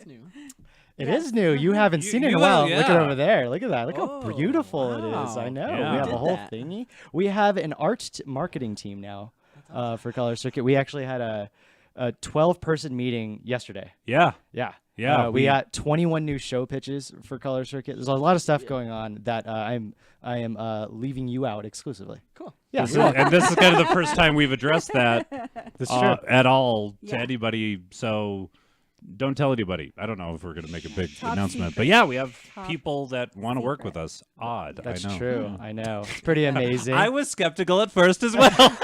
That's new. It is new. You haven't seen it in a while. Look at over there. Look at that. Look how beautiful it is. I know. Yeah. We have a whole thingy. We have an art marketing team now for Color Circuit. We actually had a 12-person meeting yesterday. Yeah. We got 21 new show pitches for Color Circuit. There's a lot of stuff going on that I am leaving you out exclusively. Cool. Yeah. And this is kind of the first time we've addressed that at all to anybody. So don't tell anybody. I don't know if we're going to make a big announcement. But yeah, we have people that want to work with us. Odd. That's I know. true. I know. It's pretty amazing. I was skeptical at first as well.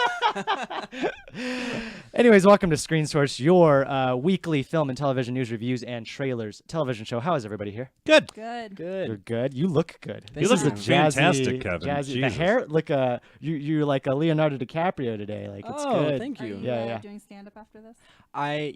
Anyways, welcome to Screen Source, your weekly film and television news reviews and trailers television show. How is everybody here? Good. You're good. You look good. You look fantastic, Kevin. The hair, like you're like a Leonardo DiCaprio today. Like it's good. Thank you. Yeah. Doing stand up after this? I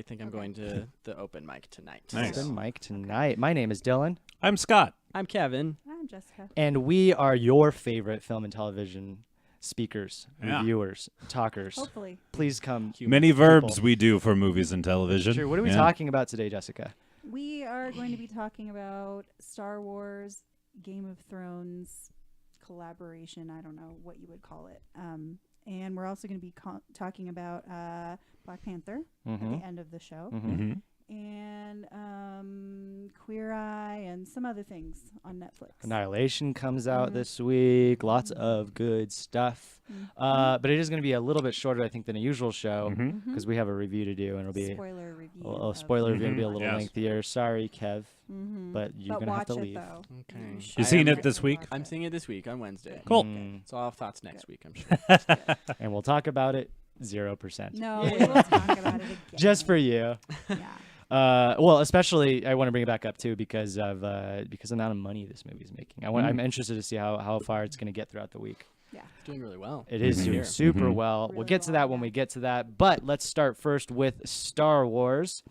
think I'm going to the open mic tonight. Nice. Open mic tonight. My name is Dylan. I'm Scott. I'm Kevin. I'm Jessica. And we are your favorite film and television speakers, reviewers, talkers. Hopefully. Please come. Many verbs we do for movies and television. Sure. What are we talking about today, Jessica? We are going to be talking about Star Wars, Game of Thrones collaboration. I don't know what you would call it. And we're also going to be talking about Black Panther at the end of the show. And Queer Eye and some other things on Netflix. Annihilation comes out this week. Lots of good stuff. But it is going to be a little bit shorter, I think, than a usual show because we have a review to do, and it'll be spoiler review. A spoiler review will be a little lengthier. Sorry, Kev, but you're going to have to leave. Though. Okay. You seeing it this week? I'm seeing it this week on Wednesday. Cool. So I'll have thoughts next week, I'm sure. And we'll talk about it 0%. No, we will talk about it again. Just for you. Yeah. Well, especially I want to bring it back up too because of the amount of money this movie is making. I'm interested to see how far it's going to get throughout the week. Yeah, it's doing really well. It is doing super well. We'll get to that when we get to that. But let's start first with Star Wars.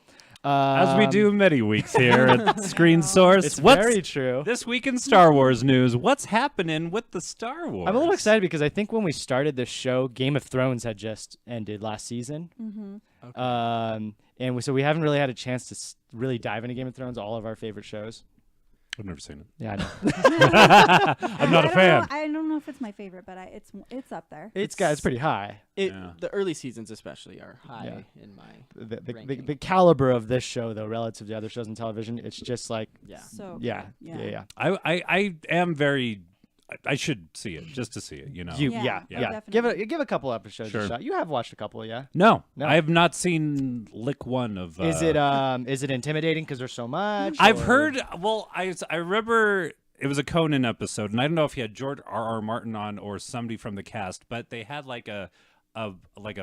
As we do many weeks here at Screen Source. It's very true. This week in Star Wars news, what's happening with the Star Wars? I'm a little excited because I think when we started this show, Game of Thrones had just ended last season. Okay. And so we haven't really had a chance to really dive into Game of Thrones, all of our favorite shows. I've never seen it. Yeah, I know. I'm not a fan. I don't know if it's my favorite, but it's up there. It's pretty high. The early seasons especially are high in my the caliber of this show, though, relative to other shows on television, it's just like So yeah. I am very. I should see it just to see it. You know. Give a couple episodes a shot. You have watched a couple, yeah? No, I have not seen lick one of. Is it intimidating because there's so much? I've heard. Well, I remember it was a Conan episode, and I don't know if he had George R.R. Martin on or somebody from the cast, but they had like a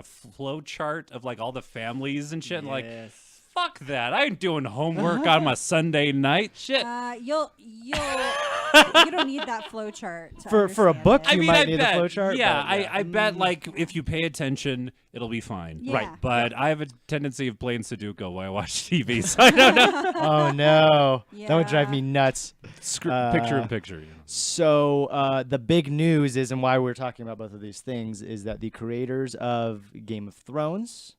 flow chart of like all the families and shit. And like, fuck that! I ain't doing homework on my Sunday night. Shit. You don't need that flow chart for a book. It. You might need the flow chart. Yeah, I bet like if you pay attention, it'll be fine. Yeah. Right. But I have a tendency of playing Sudoku while I watch TV, so I don't know. Oh no, that would drive me nuts. Picture in picture. You know. So the big news is, and why we're talking about both of these things, is that the creators of Game of Thrones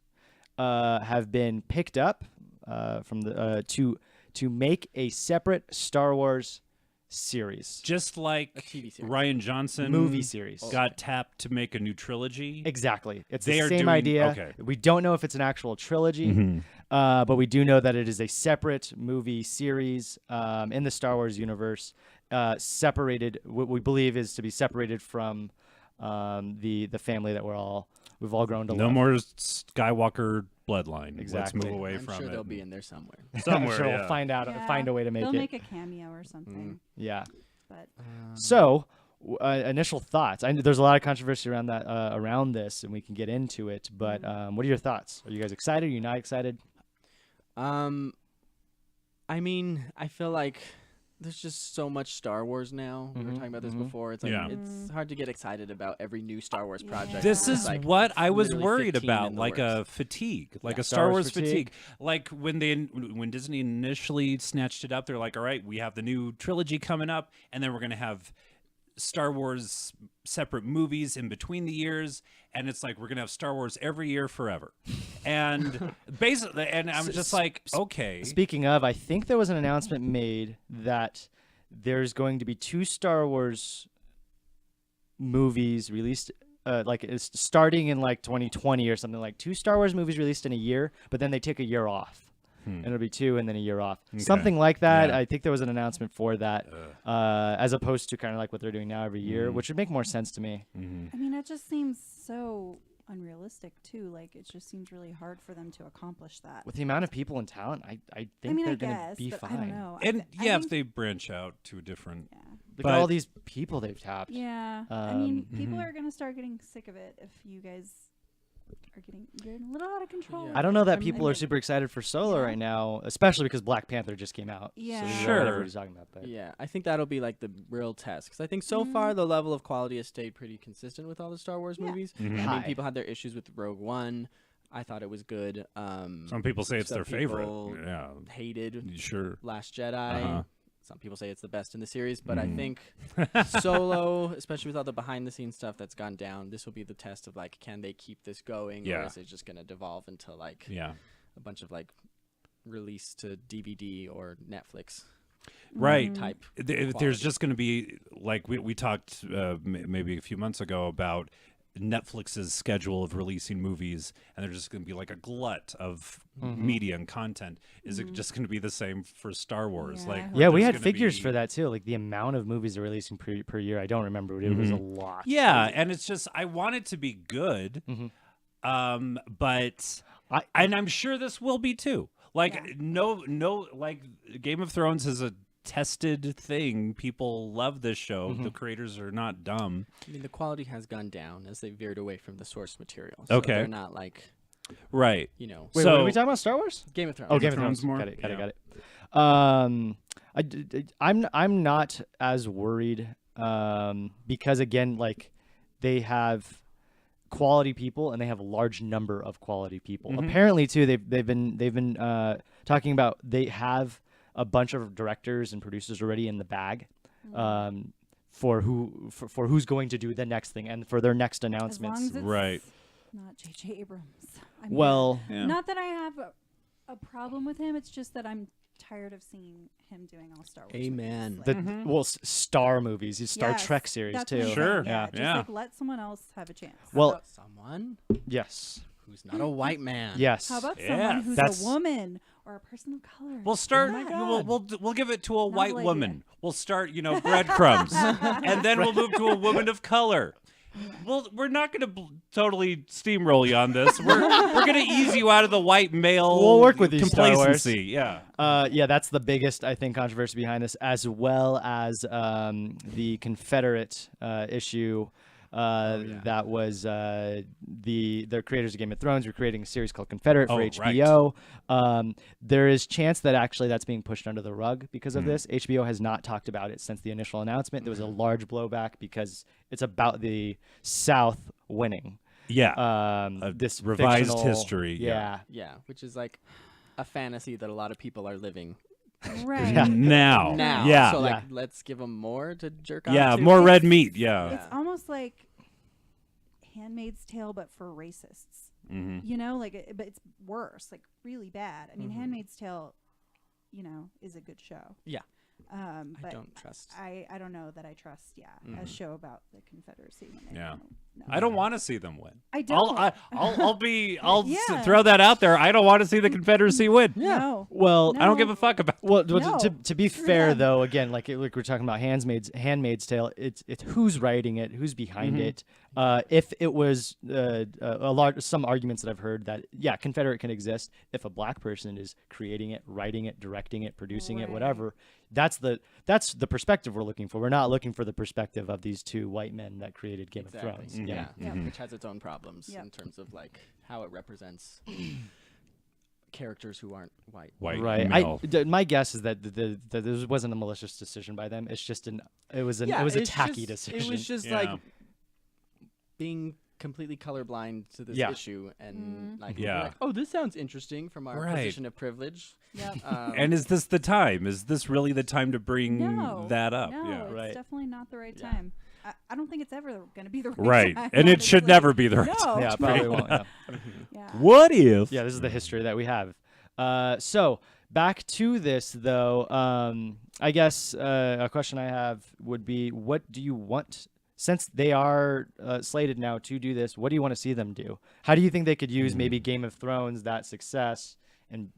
have been picked up from the to make a separate Star Wars series, just like a TV series. Ryan Johnson movie series got tapped to make a new trilogy. Exactly, it's the same idea. Okay. We don't know if it's an actual trilogy, but we do know that it is a separate movie series in the Star Wars universe, separated. What we believe is to be separated from the family that we've all grown to love. No more Skywalker bloodline. Exactly. Let's move away from sure it. they'll be in there somewhere. Somewhere, I'm sure we'll find a way to make They'll it. make a cameo or something. Yeah. But So, initial thoughts. I know there's a lot of controversy around that, around this, and we can get into it. But what are your thoughts? Are you guys excited? Are you not excited? I mean, I feel like there's just so much Star Wars now. We were talking about this before. It's like it's hard to get excited about every new Star Wars project. This is like what I was literally worried 15 about, in the like works. a fatigue, like a Star Wars fatigue. Like when Disney initially snatched it up, they're like, all right, we have the new trilogy coming up, and then we're going to have Star Wars separate movies in between the years, and it's like we're gonna have Star Wars every year forever, and basically, and I'm just like, okay. Speaking of, I think there was an announcement made that there's going to be 2 Star Wars movies released. Like it's starting in like 2020 or something, like 2 Star Wars movies released in a year, but then they take a year off. And it'll be 2 and then a year off. Okay. Something like that. Yeah. I think there was an announcement for that, as opposed to kind of like what they're doing now every year, which would make more sense to me. I mean, it just seems so unrealistic too. Like it just seems really hard for them to accomplish that. With the amount of people and talent, I think I they're going to guess, be but fine. I don't know. And I if think- they branch out to a different, Look at all these people they've tapped. Yeah, I mean, people are gonna start getting sick of it if you guys are getting a little out of control. Yeah. I don't know that I people mean- are super excited for Solo Yeah. right now, especially because Black Panther just came out. Yeah. So we know what Sure. everybody's talking about. But Yeah, I think that'll be like the real test because I think so far the level of quality has stayed pretty consistent with all the Star Wars Yeah. movies. Mhm. I High. mean, people had their issues with Rogue One. I thought it was good. some people say it's some their favorite. people Yeah, hated sure. Last Jedi. Uh-huh. Some people say it's the best in the series, but I think Solo, especially with all the behind-the-scenes stuff that's gone down, this will be the test of like, can they keep this going, Yeah. or is it just going to devolve into like Yeah. a bunch of like release to DVD or Netflix Right. type? There's quality. just going to be like we talked maybe a few months ago about Netflix's schedule of releasing movies, and there's just going to be like a glut of media and content. Is it just going to be the same for Star Wars? Yeah, Like, I hope yeah, we there's had gonna figures be- for that too. Like the amount of movies they're releasing per year. I don't remember, but it was a lot. Yeah, and it's just I want it to be good, but and I'm sure this will be too. Like no, like Game of Thrones is a tested thing. People love this show. The creators are not dumb. I mean, the quality has gone down as they veered away from the source material. So Okay. they're not like, Right. you know, Wait, So- what are we talking about? Star Wars? Game of Thrones. Oh, Game of Thrones Thrones. more? Got it. Yeah. I'm not as worried because again, like they have quality people and they have a large number of quality people. Apparently, too, they've been talking about they have a bunch of directors and producers already in the bag. For who's going to do the next thing and for their next As long announcements. as it's Right. not J.J. Abrams. I'm Well, Yeah. not that I have a problem with him. It's just that I'm tired of seeing him doing all Star Wars. Amen. movies. the Like, well, Star movies, his Star yes, Trek series that's too. what I'm Sure. saying, Yeah. Just Yeah. like let someone else have a chance. Well, Someone yes, who's not a white man. yes. How about Yeah, someone who's that's- a woman or a person of color? We'll start. my God. We'll give it to a white idea. woman. We'll start. Breadcrumbs, and then we'll move to a woman of color. Well, we're not going to totally steamroll you on this. We're going to ease you out of the white male. We'll work with you, Star Wars. complacency. Yeah. Yeah, that's the biggest, I think, controversy behind this, as well as the Confederate issue. That was the creators of Game of Thrones were creating a series called Confederate for HBO. There is chance that actually that's being pushed under the rug because of this. HBO has not talked about it since the initial announcement. There was a large blowback because it's about the South winning. Yeah. This revised fictional- history, Yeah. Yeah, which is like a fantasy that a lot of people are living right. Now. now. Yeah. So like, Yeah. let's give them more to jerk off Yeah. to. More red meat. Yeah. It's almost like Handmaid's Tale, but for racists. You know, like, but it's worse, like really bad. I mean, Handmaid's Tale, you know, is a good show. Yeah. But I don't trust. I don't know that I trust. A show about the Confederacy. When they Yeah. don't know. I don't want to see them win. I don't. I'll Yeah. throw that out there. I don't want to see the Confederacy win. No. Well, I don't give a fuck about. Well, No. to be Screw fair them. though, again, like we're talking about Handmaid's Tale. It's who's writing it, who's behind it. If it was some arguments that I've heard that Confederate can exist if a black person is creating it, writing it, directing it, producing it, Right. whatever. That's the perspective we're looking for. We're not looking for the perspective of these two white men that created Game of Thrones. Yeah. Yeah. Which has its own problems Yep. in terms of like how it represents characters who aren't white. White Right. male. My guess is that this wasn't a malicious decision by them. It's just it was a it's tacky just- decision. It was just Yeah. like being completely colorblind to this Yeah. issue and like, Yeah. we're like, oh, this sounds interesting from our Right. position of privilege. Yep. And is this the time? Is this really the time to bring No. that up? No, Yeah. it's Right. definitely not the right Yeah. time. I don't think it's ever going to be the Right. time, And it should honestly. never be the right No. Yeah, probably won't. Yeah. Yeah. What if? Yeah, this is the history that we have. So back to this, though. I guess a question I have would be, what do you want? Since they are slated now to do this, what do you want to see them do? How do you think they could use maybe Game of Thrones, that success, and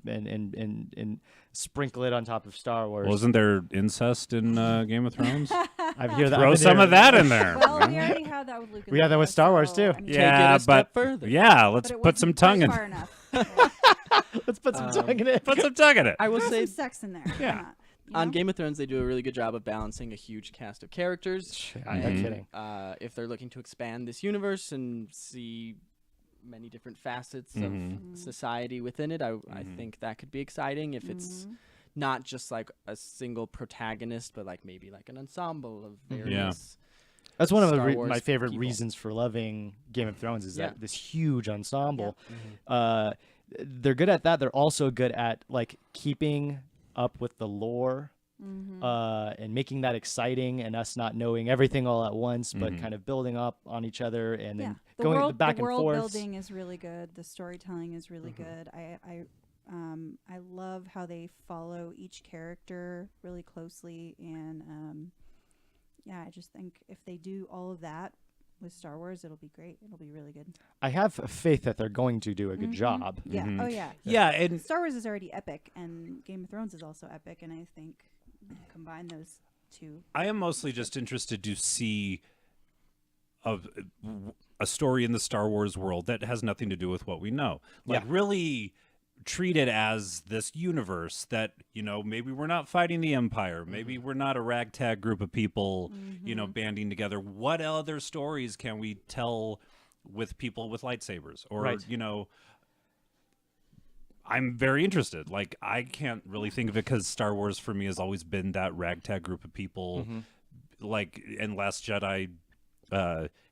sprinkle it on top of Star Wars? Well, isn't there incest in Game of Thrones? I hear that. Throw some of that in there. Well, we already had that with Luke. We had that with Star Wars, too. I mean, Take it Yeah, a step but further. yeah, let's but it put some wasn't tongue quite in. far enough. Let's put some tongue in it. Put some tongue in it. I will Throw say some sex in there. Yeah. Why not? You on know? Game of Thrones, they do a really good job of balancing a huge cast of characters. I'm not kidding. If they're looking to expand this universe and see many different facets of society within it, I think that could be exciting if it's not just like a single protagonist, but like maybe like an ensemble of various. That's one of Star Wars my favorite people. reasons for loving Game of Thrones is Yeah. that this huge ensemble. They're good at that. They're also good at like keeping up with the lore and making that exciting, and us not knowing everything all at once, but kind of building up on each other and then the going world, back the and world forth. building is really good. The storytelling is really good. I love how they follow each character really closely, and I just think if they do all of that with Star Wars, it'll be great. It'll be really good. I have faith that they're going to do a good job. Yeah. Oh yeah. Yeah, and Star Wars is already epic, and Game of Thrones is also epic, and I think combine those two. I am mostly just interested to see a story in the Star Wars world that has nothing to do with what we know. Like really treat it as this universe that, maybe we're not fighting the Empire. Maybe we're not a ragtag group of people, banding together. What other stories can we tell with people with lightsabers? Or, I'm very interested. Like, I can't really think of it because Star Wars for me has always been that ragtag group of people. Like, in Last Jedi,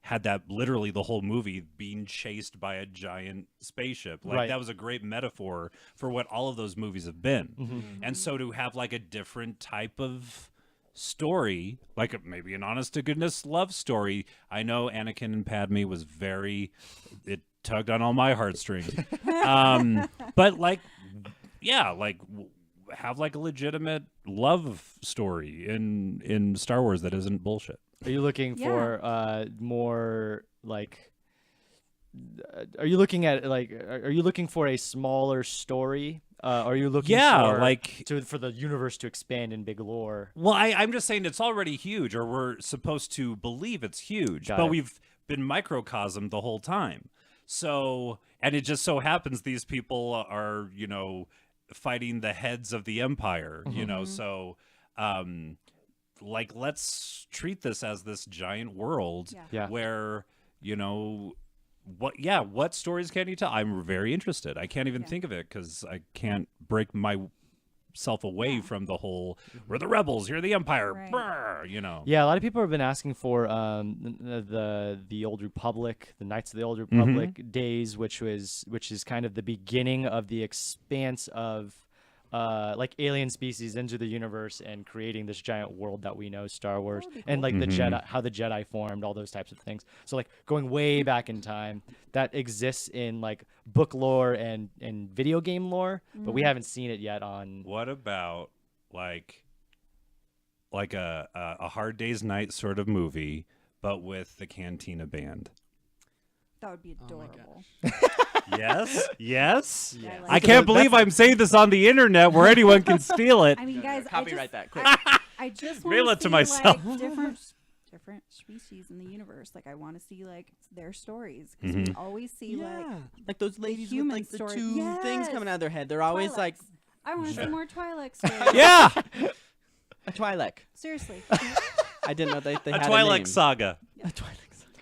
had that literally the whole movie being chased by a giant spaceship. Like that was a great metaphor for what all of those movies have been. And so to have like a different type of story, like maybe an honest to goodness love story. I know Anakin and Padme was it tugged on all my heartstrings. But like, have like a legitimate love story in Star Wars that isn't bullshit. Are you looking for more like? Are you looking at like? Are you looking for a smaller story? Are you looking for the universe to expand in big lore? Well, I'm just saying it's already huge, or we're supposed to believe it's huge, but we've been microcosm the whole time. So, and it just so happens these people are, fighting the heads of the Empire, so. Like, let's treat this as this giant world where, what stories can you tell? I'm very interested. I can't even think of it because I can't break myself away from the whole, we're the rebels, you're the Empire, brr, Yeah, a lot of people have been asking for the Old Republic, the Knights of the Old Republic days, which is kind of the beginning of the expanse of like alien species into the universe and creating this giant world that we know, Star Wars, and like the Jedi, how the Jedi formed, all those types of things. So like going way back in time, that exists in like book lore and video game lore, but we haven't seen it yet on. What about like a Hard Day's Night sort of movie, but with the Cantina band? That would be adorable. Yes. Yes. I can't believe I'm saying this on the internet where anyone can steal it. I mean, guys, Copyright that quick. I just Mail want it to see, myself. like, different species in the universe. Like, I want to see like their stories because we always see like those ladies with human like the story. two things coming out of their head. They're always like I want to see more Twi'lek stories. Yeah. a Twi'lek. Seriously. I didn't know they A had a Twi'lek name. saga. A Twi'lek.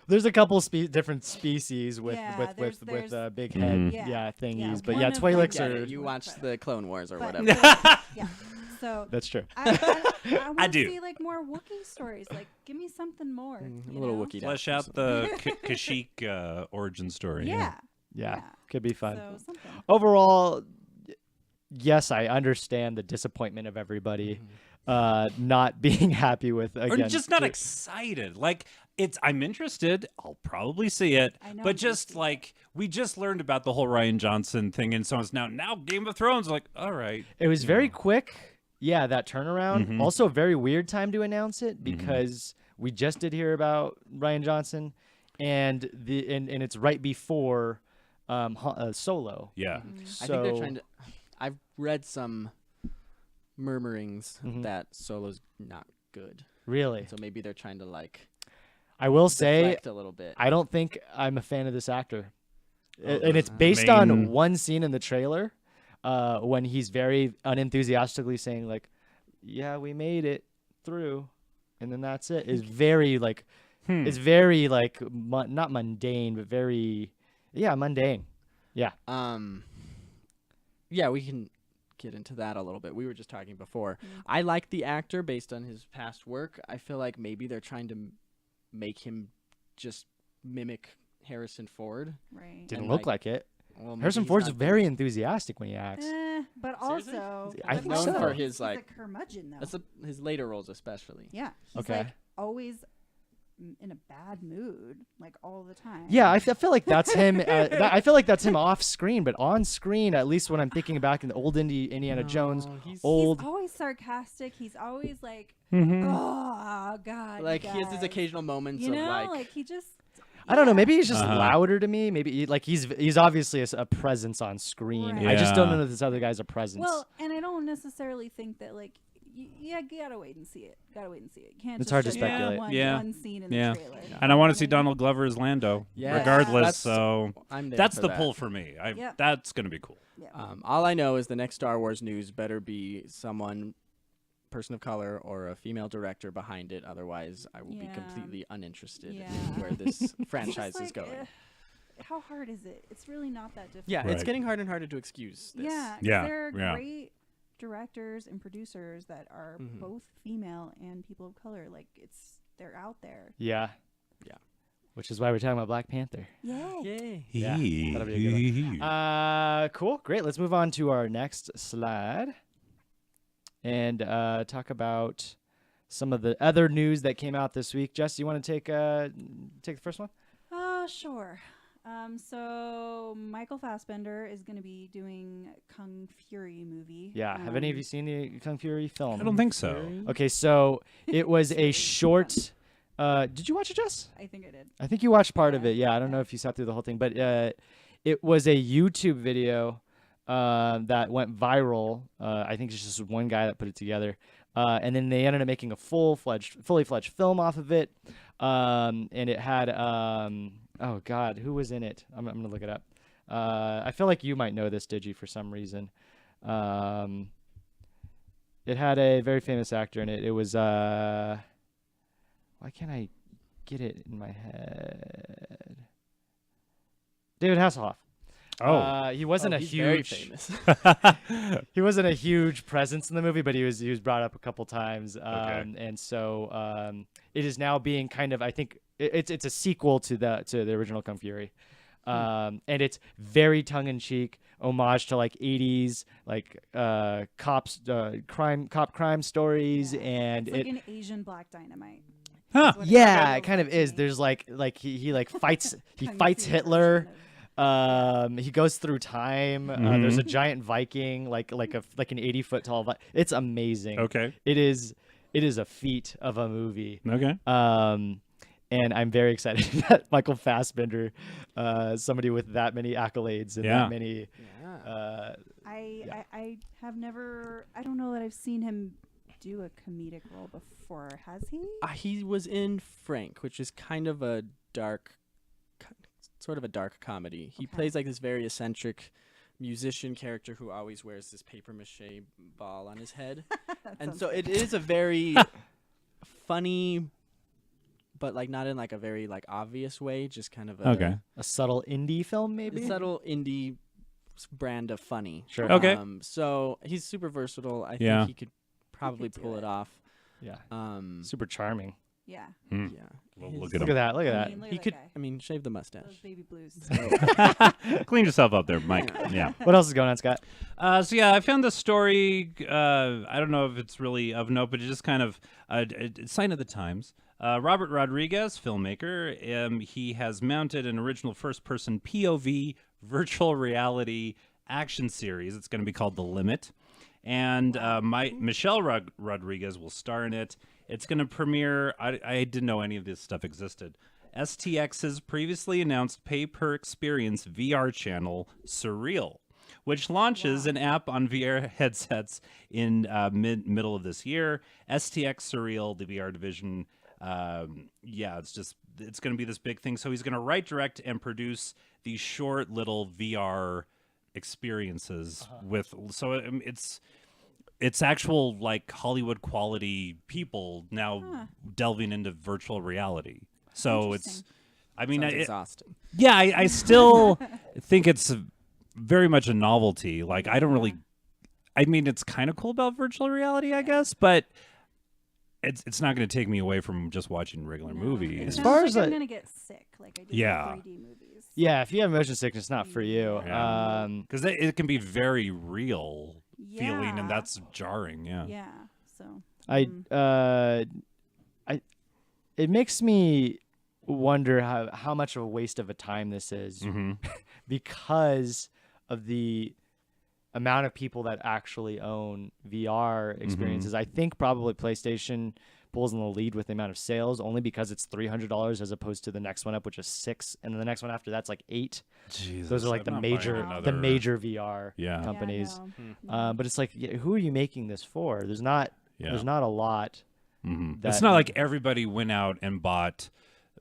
There's a couple different species with there's big head thingies, but yeah, Twi'leks are. You watched the Clone Wars or But- whatever. yeah. So That's true. I want I to do. see like more Wookiee stories. Like, give me something more. A you little know? Wookiee. Flesh out the Kashyyyk origin story. Yeah. Yeah, could be fun. So something. Overall, yes, I understand the disappointment of everybody not being happy with Or again. just not excited. Like I'm interested. I'll probably see it. I know But I'm gonna just see like we just learned about the whole Ryan Johnson thing, and so it's now Game of Thrones. Like, all right, It was very quick. Yeah, that turnaround. Mhm. Also, a very weird time to announce it because we just did hear about Ryan Johnson, and and it's right before Solo. yeah. So, I think they're trying to. I've read some murmurings Mhm. that Solo's not good, really, so maybe they're trying to like I will say deflect a little bit. I don't think I'm a fan of this actor, Oh, and it's the based main- on one scene in the trailer when he's very unenthusiastically saying like, "Yeah, we made it through," and then that's it. It's very like. It's very like not mundane, but very, mundane. Yeah. Yeah, we can get into that a little bit. We were just talking before. Mm. I like the actor based on his past work. I feel like maybe they're trying to make him just mimic Harrison Ford. Right. Didn't And, look like, like it. Well, maybe Harrison he's Ford's not very enthusiastic when he acts. But Seriously? also, I He's think known so. for he's his like a curmudgeon though. that's his later roles especially. Yeah. He's Okay. like always in a bad mood, like all the time. Yeah, I feel like that's him. I feel like that's him off screen, but on screen, at least when I'm thinking back in the old Indiana Jones, No, he's old. He's always sarcastic. He's always like, Mhm. oh God. like you he has his guys." occasional moments You of know, like he just. I don't know. yeah. Maybe he's just Uh-huh. louder to me. Maybe he's obviously a presence on screen. Right. I just don't Yeah. know that this other guy's a presence. Well, and I don't necessarily think that like. You gotta wait and see it. Gotta wait and see it. You can't It's just hard to judge speculate. One scene in Yeah. the trailer. And I want to see mean, Donald Glover as Lando, Yeah, regardless. that's- So I'm there that's for the that. pull for me. Yep. That's gonna be cool. Yeah. All I know is the next Star Wars news better be someone, person of color or a female director behind it. Otherwise, I will be Yeah. completely uninterested Yeah. in where this It's franchise just is like, going. how hard is it? It's really not that difficult. Yeah, Right. it's getting harder and harder to excuse this. Yeah, 'cause Yeah, there are yeah. great directors and producers that are Mhm. both female and people of color. Like they're out there. yeah. Yeah. Which is why we're talking about Black Panther. Yay! Yay. Yeah, that'll be a good one. Cool. Great. Let's move on to our next slide and talk about some of the other news that came out this week. Jess, you want to take the first one? Sure. So Michael Fassbender is going to be doing Kung Fury movie. Yeah. Have any of you seen the Kung Fury film? I don't think so. Okay, so it was a short. Did you watch it, Jess? I think I did. I think you watched part of Yeah, it. Yeah, I don't know if you sat through the whole thing, but it was a YouTube video that went viral. I think it's just one guy that put it together, and then they ended up making a fully fledged film off of it. And it had oh God, who was in it? I'm gonna look it up. I feel like you might know this, Digi, for some reason. It had a very famous actor in it. It was why can't I get it in my head? David Hasselhoff. He wasn't a he's very huge famous. he wasn't a huge presence in the movie, but he was brought up a couple times. Okay. And so it is now being kind of, I think it's a sequel to the original Kung Fury. And it's very tongue in cheek, homage to like 80s like cop crime stories, Yeah. and It's like an Asian Black Dynamite. Huh. is what yeah, feels it kind of like to is. me. There's like he like fights Kung fights Fury Hitler. version He goes through time. There's a giant Viking, like an 80-foot tall. It's amazing. Okay. It is a feat of a movie. Okay. And I'm very excited that Michael Fassbender, somebody with that many accolades and Yeah. that many. Yeah. I have never. I don't know that I've seen him do a comedic role before. Has he? He was in Frank, which is kind of a sort of a dark comedy. He Okay. plays like this very eccentric musician character who always wears this paper mache ball on his head. And so it is a very funny, but like not in like a very like obvious way, just kind of a A subtle indie film, a maybe. subtle indie brand of funny. Sure. Okay. So he's super versatile. I Yeah. think he could probably do pull it. it off. Yeah. Um, Super charming. Yeah. Hmm. Yeah. Well, His- look at Look at that. Look at I that. mean, look He at could, that guy. I mean, shave the Those mustache. baby blues. Clean yourself up there, Mike. Yeah. What else is going on, Scott? So yeah, I found this story. I don't know if it's really of note, but it's just kind of a sign of the times. Robert Rodriguez, filmmaker, he has mounted an original first-person POV virtual reality action series. It's going to be called The Limit, and Michelle Rodriguez will star in it. It's going to premiere. I didn't know any of this stuff existed. STX's previously announced pay-per-experience VR channel, Surreal, which launches an app on VR headsets in middle of this year. STX Surreal, the VR division, it's going to be this big thing. So he's going to write, direct, and produce these short little VR experiences it's actual like Hollywood quality people now delving into virtual reality. So it's, I mean, Sounds exhausting. yeah, I still think it's very much a novelty. Like, I don't really, I mean, it's kind of cool about virtual reality, I guess, but it's not going to take me away from just watching regular movies. As Sounds far like as I'm gonna get sick, like I do Yeah. with 3D movies. Yeah, if you have motion sickness, it's not for you. Yeah. Because it can be very real feeling, Yeah. and that's jarring. Yeah. Yeah. So. It makes me wonder how much of a waste of a time this is because of the amount of people that actually own VR experiences. I think probably PlayStation pulls in the lead with the amount of sales only because it's $300 as opposed to the next one up, which is $6, and then the next one after that's like $8. Jesus, Those are like I'm the not major buying the another- major VR Yeah. companies. Yeah, But it's like, who are you making this for? There's not a lot. It's not like everybody went out and bought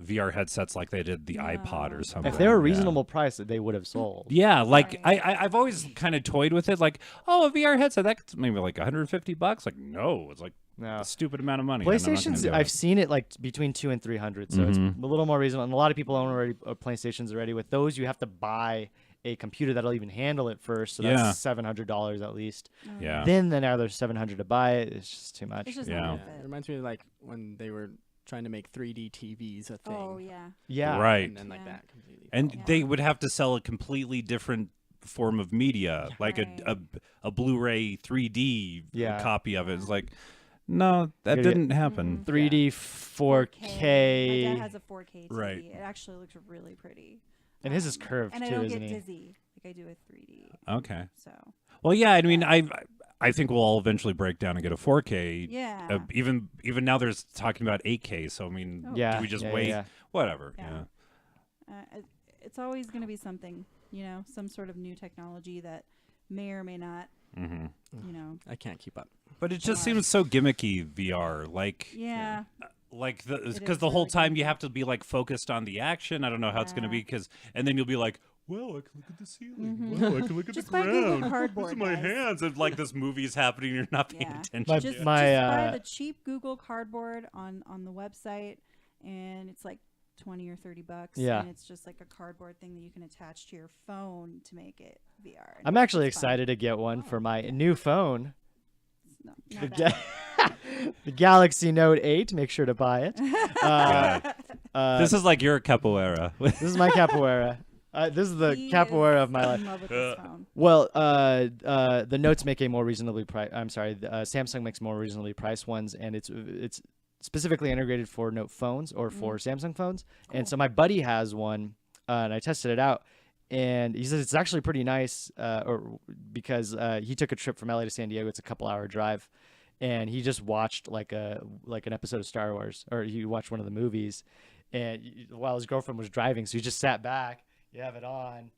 VR headsets like they did the iPod or something. If they were a Yeah. reasonable price, that they would have sold. Yeah, like Right. I've always kind of toyed with it, like, oh, a VR headset that's maybe like $150. Like, no, it's like No. a stupid amount of money. and I'm not gonna PlayStation's, do I've it. seen it like between 200 and 300, so it's a little more reasonable. And a lot of people own already PlayStations already. With those, you have to buy a computer that'll even handle it first, so Yeah. that's $700 at least. Yeah. Then now there's $700 to buy it. It's just too much. It's just Yeah. not Yeah, worth it it. reminds me of like when they were trying to make 3D TVs a thing. Oh yeah. Yeah, Right. And then like Yeah. that completely. And fell they apart. would have to sell a completely different form of media, like Right. a Blu-ray 3D Yeah. copy of it. It's like, no, that gotta get- didn't happen. 3D, 4K, My dad has a 4K TV. Right. It actually looks really pretty. and his is curved and I too, don't isn't get he? dizzy like I do with 3D. Okay. So Well, yeah, I mean, I think we'll all eventually break down and get a 4K. yeah. Even now, there's talking about 8K. So I mean, Yeah. do we just yeah, wait? yeah. Whatever. Yeah. It's always going to be something, some sort of new technology that may or may not, I can't keep up. But it just seems so gimmicky, VR. Like, yeah. like because is the whole really time you gimmicky. have to be like focused on the action. I don't know how it's going to Yeah. be and then you'll be like, well, I can look at the ceiling. Well, I can look at Just the buy Google ground. Cardboard, These are my guys. hands. And like this movie's happening, you're not paying Yeah. attention. My- to Just it. buy the cheap Google Cardboard on the website, and it's like $20 or $30. Yeah. And it's just like a cardboard thing that you can attach to your phone to make it VR. and I'm actually it's fun. excited to get one for my new phone, No, the, not bad. the Galaxy Note 8. Make sure to buy it. This is like your capoeira. This is my capoeira. This is the He capoeira is of my life. in love with this phone. Well, the Notes make a more reasonably priced. I'm sorry, Samsung makes more reasonably priced ones, and it's specifically integrated for Note phones or for Samsung phones. And so my buddy has one, and I tested it out, and he says it's actually pretty nice. Because he took a trip from LA to San Diego. It's a couple-hour drive, and he just watched like an episode of Star Wars, or he watched one of the movies, and while his girlfriend was driving, so he just sat back. You have it on,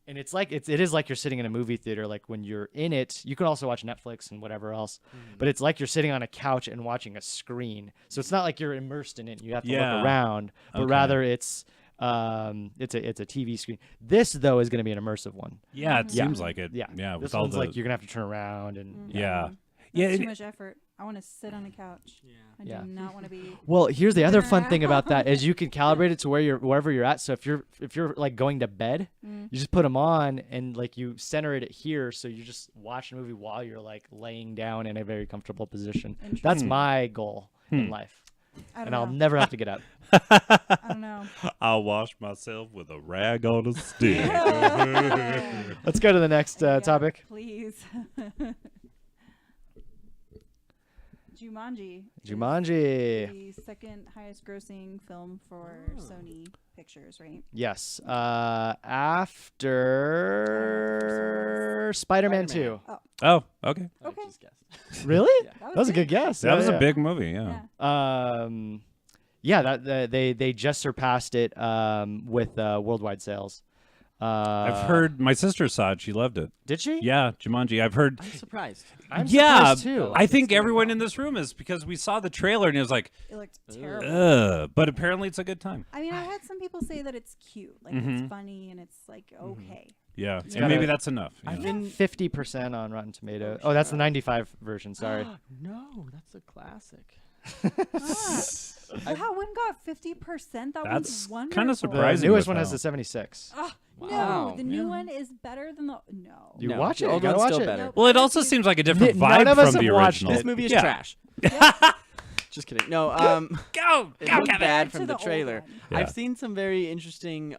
and it is like you're sitting in a movie theater. Like when you're in it, you can also watch Netflix and whatever else, but it's like you're sitting on a couch and watching a screen. So it's not like you're immersed in it. And you have to Yeah. look around, but Okay. rather it's a TV screen. This though is going to be an immersive one. Yeah, it Yeah. seems like it. Yeah, Yeah. This With all one's the like you're gonna have to turn around and yeah. That's Yeah. too much effort. I want to sit on a couch. Yeah. I Yeah. do not want to be. Well, here's the other fun thing about that is you can calibrate it to wherever you're at. So if you're like going to bed, you just put them on and like you center it here, so you just watch a movie while you're like laying down in a very comfortable position. That's my goal in life. I don't and I'll know. never have to get up. I don't know. I'll wash myself with a rag on a stick. Let's go to the next Yeah, topic. please. Jumanji. is Jumanji. The second highest grossing film for Sony Pictures, right? Yes. After Spider-Man 2. Oh, okay. I Okay. just guessed. Really? Yeah. That was a good guess. That was Yeah. a big movie, yeah. Yeah, they just surpassed it with worldwide sales. I've heard my sister saw it. She loved it. Did she? Yeah, Jumanji. I've heard. I'm surprised. I'm Yeah, surprised too. I think everyone in this room is because we saw the trailer and it was like, It looked terrible. but apparently it's a good time. I mean, I had some people say that it's cute, like Mhm. it's funny and it's like okay. Yeah, got and maybe a- that's enough. I've yeah. been 50% on Rotten Tomatoes. Oh, that's the 95 version. Sorry. no, that's a classic. That one got 50%. That That's one's wonderful. kinda The surprising. newest with one has how- the 76. No, Wow. the new Yeah. one is better than the no. You No, watch the it. old You gotta one's watch still it. better. Well, it also seems like a different None vibe of us from the have watched original. it. This movie is Yeah. trash. Just kidding. No, Go, it go, looked Kevin. bad To from the the old trailer. one. Yeah. I've seen some very interesting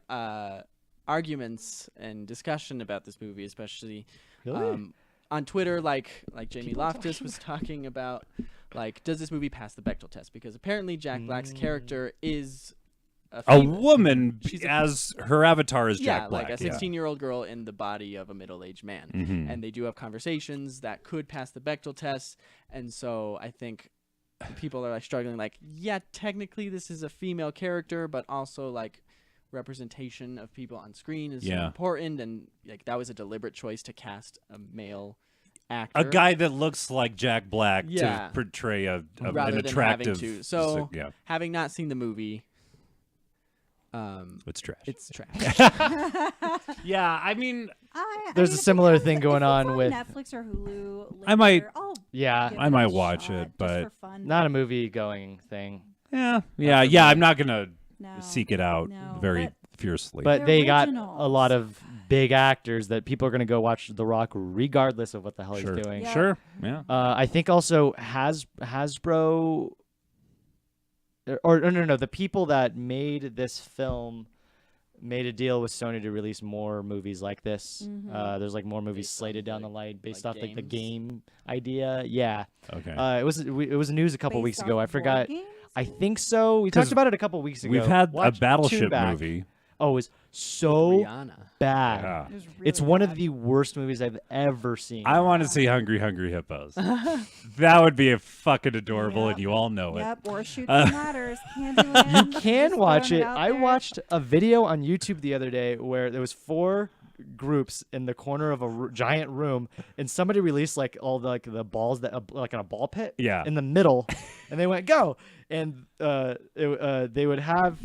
arguments and discussion about this movie, especially Really? on Twitter. Like Jamie People Loftus was talking about, like, does this movie pass the Bechdel test? Because apparently Jack Black's character is A female. woman She's a- as her avatar is Yeah, Jack Black. like a 16-year-old girl in the body of a middle-aged man. Mhm. And they do have conversations that could pass the Bechdel test. And so I think people are like struggling, like, yeah, technically this is a female character, but also like representation of people on screen is so Yeah. important, and like that was a deliberate choice to cast a male actor. A guy that looks like Jack Black Yeah. to portray Rather an than having attractive. to. So yeah, having not seen the movie, it's trash. it's trash. Yeah, I mean, There's a if it similar comes- thing if going it's on with- Netflix or Hulu. Later, I might- I'll Yeah, give I it might a watch shot it, just but for fun. not a movie going thing. yeah. for me. I'm not gonna No. seek it out No, very but- fiercely. But The they got a originals. lot of big actors that people are going to go watch The Rock regardless of what the hell Sure. he's doing. Yeah. Sure, yeah. I think also Hasbro, or no, the people that made this film made a deal with Sony to release more movies like this. Mhm. There's like more movies Based slated off, down the like- line based like off like the games? game idea. Yeah, Okay. it was news a couple Based weeks off ago. I board forgot. games? I think so. We 'Cause talked about it a couple weeks ago. We've had Watch- a Battleship tune back. movie. Oh, it was so Rihanna. bad. Yeah. It was It's really one of bad. the worst movies I've ever seen. I want to see Hungry Hungry Hippos. That would be a fucking adorable, Yep. and you all know it. Yep, or shoot Uh, some ladders. Candyland. You can Just watch throwing it. out I there. watched a video on YouTube the other day where there was 4 groups in the corner of a giant room, and somebody released like all the balls that like in a ball pit Yeah. in the middle, and they went go, and they would have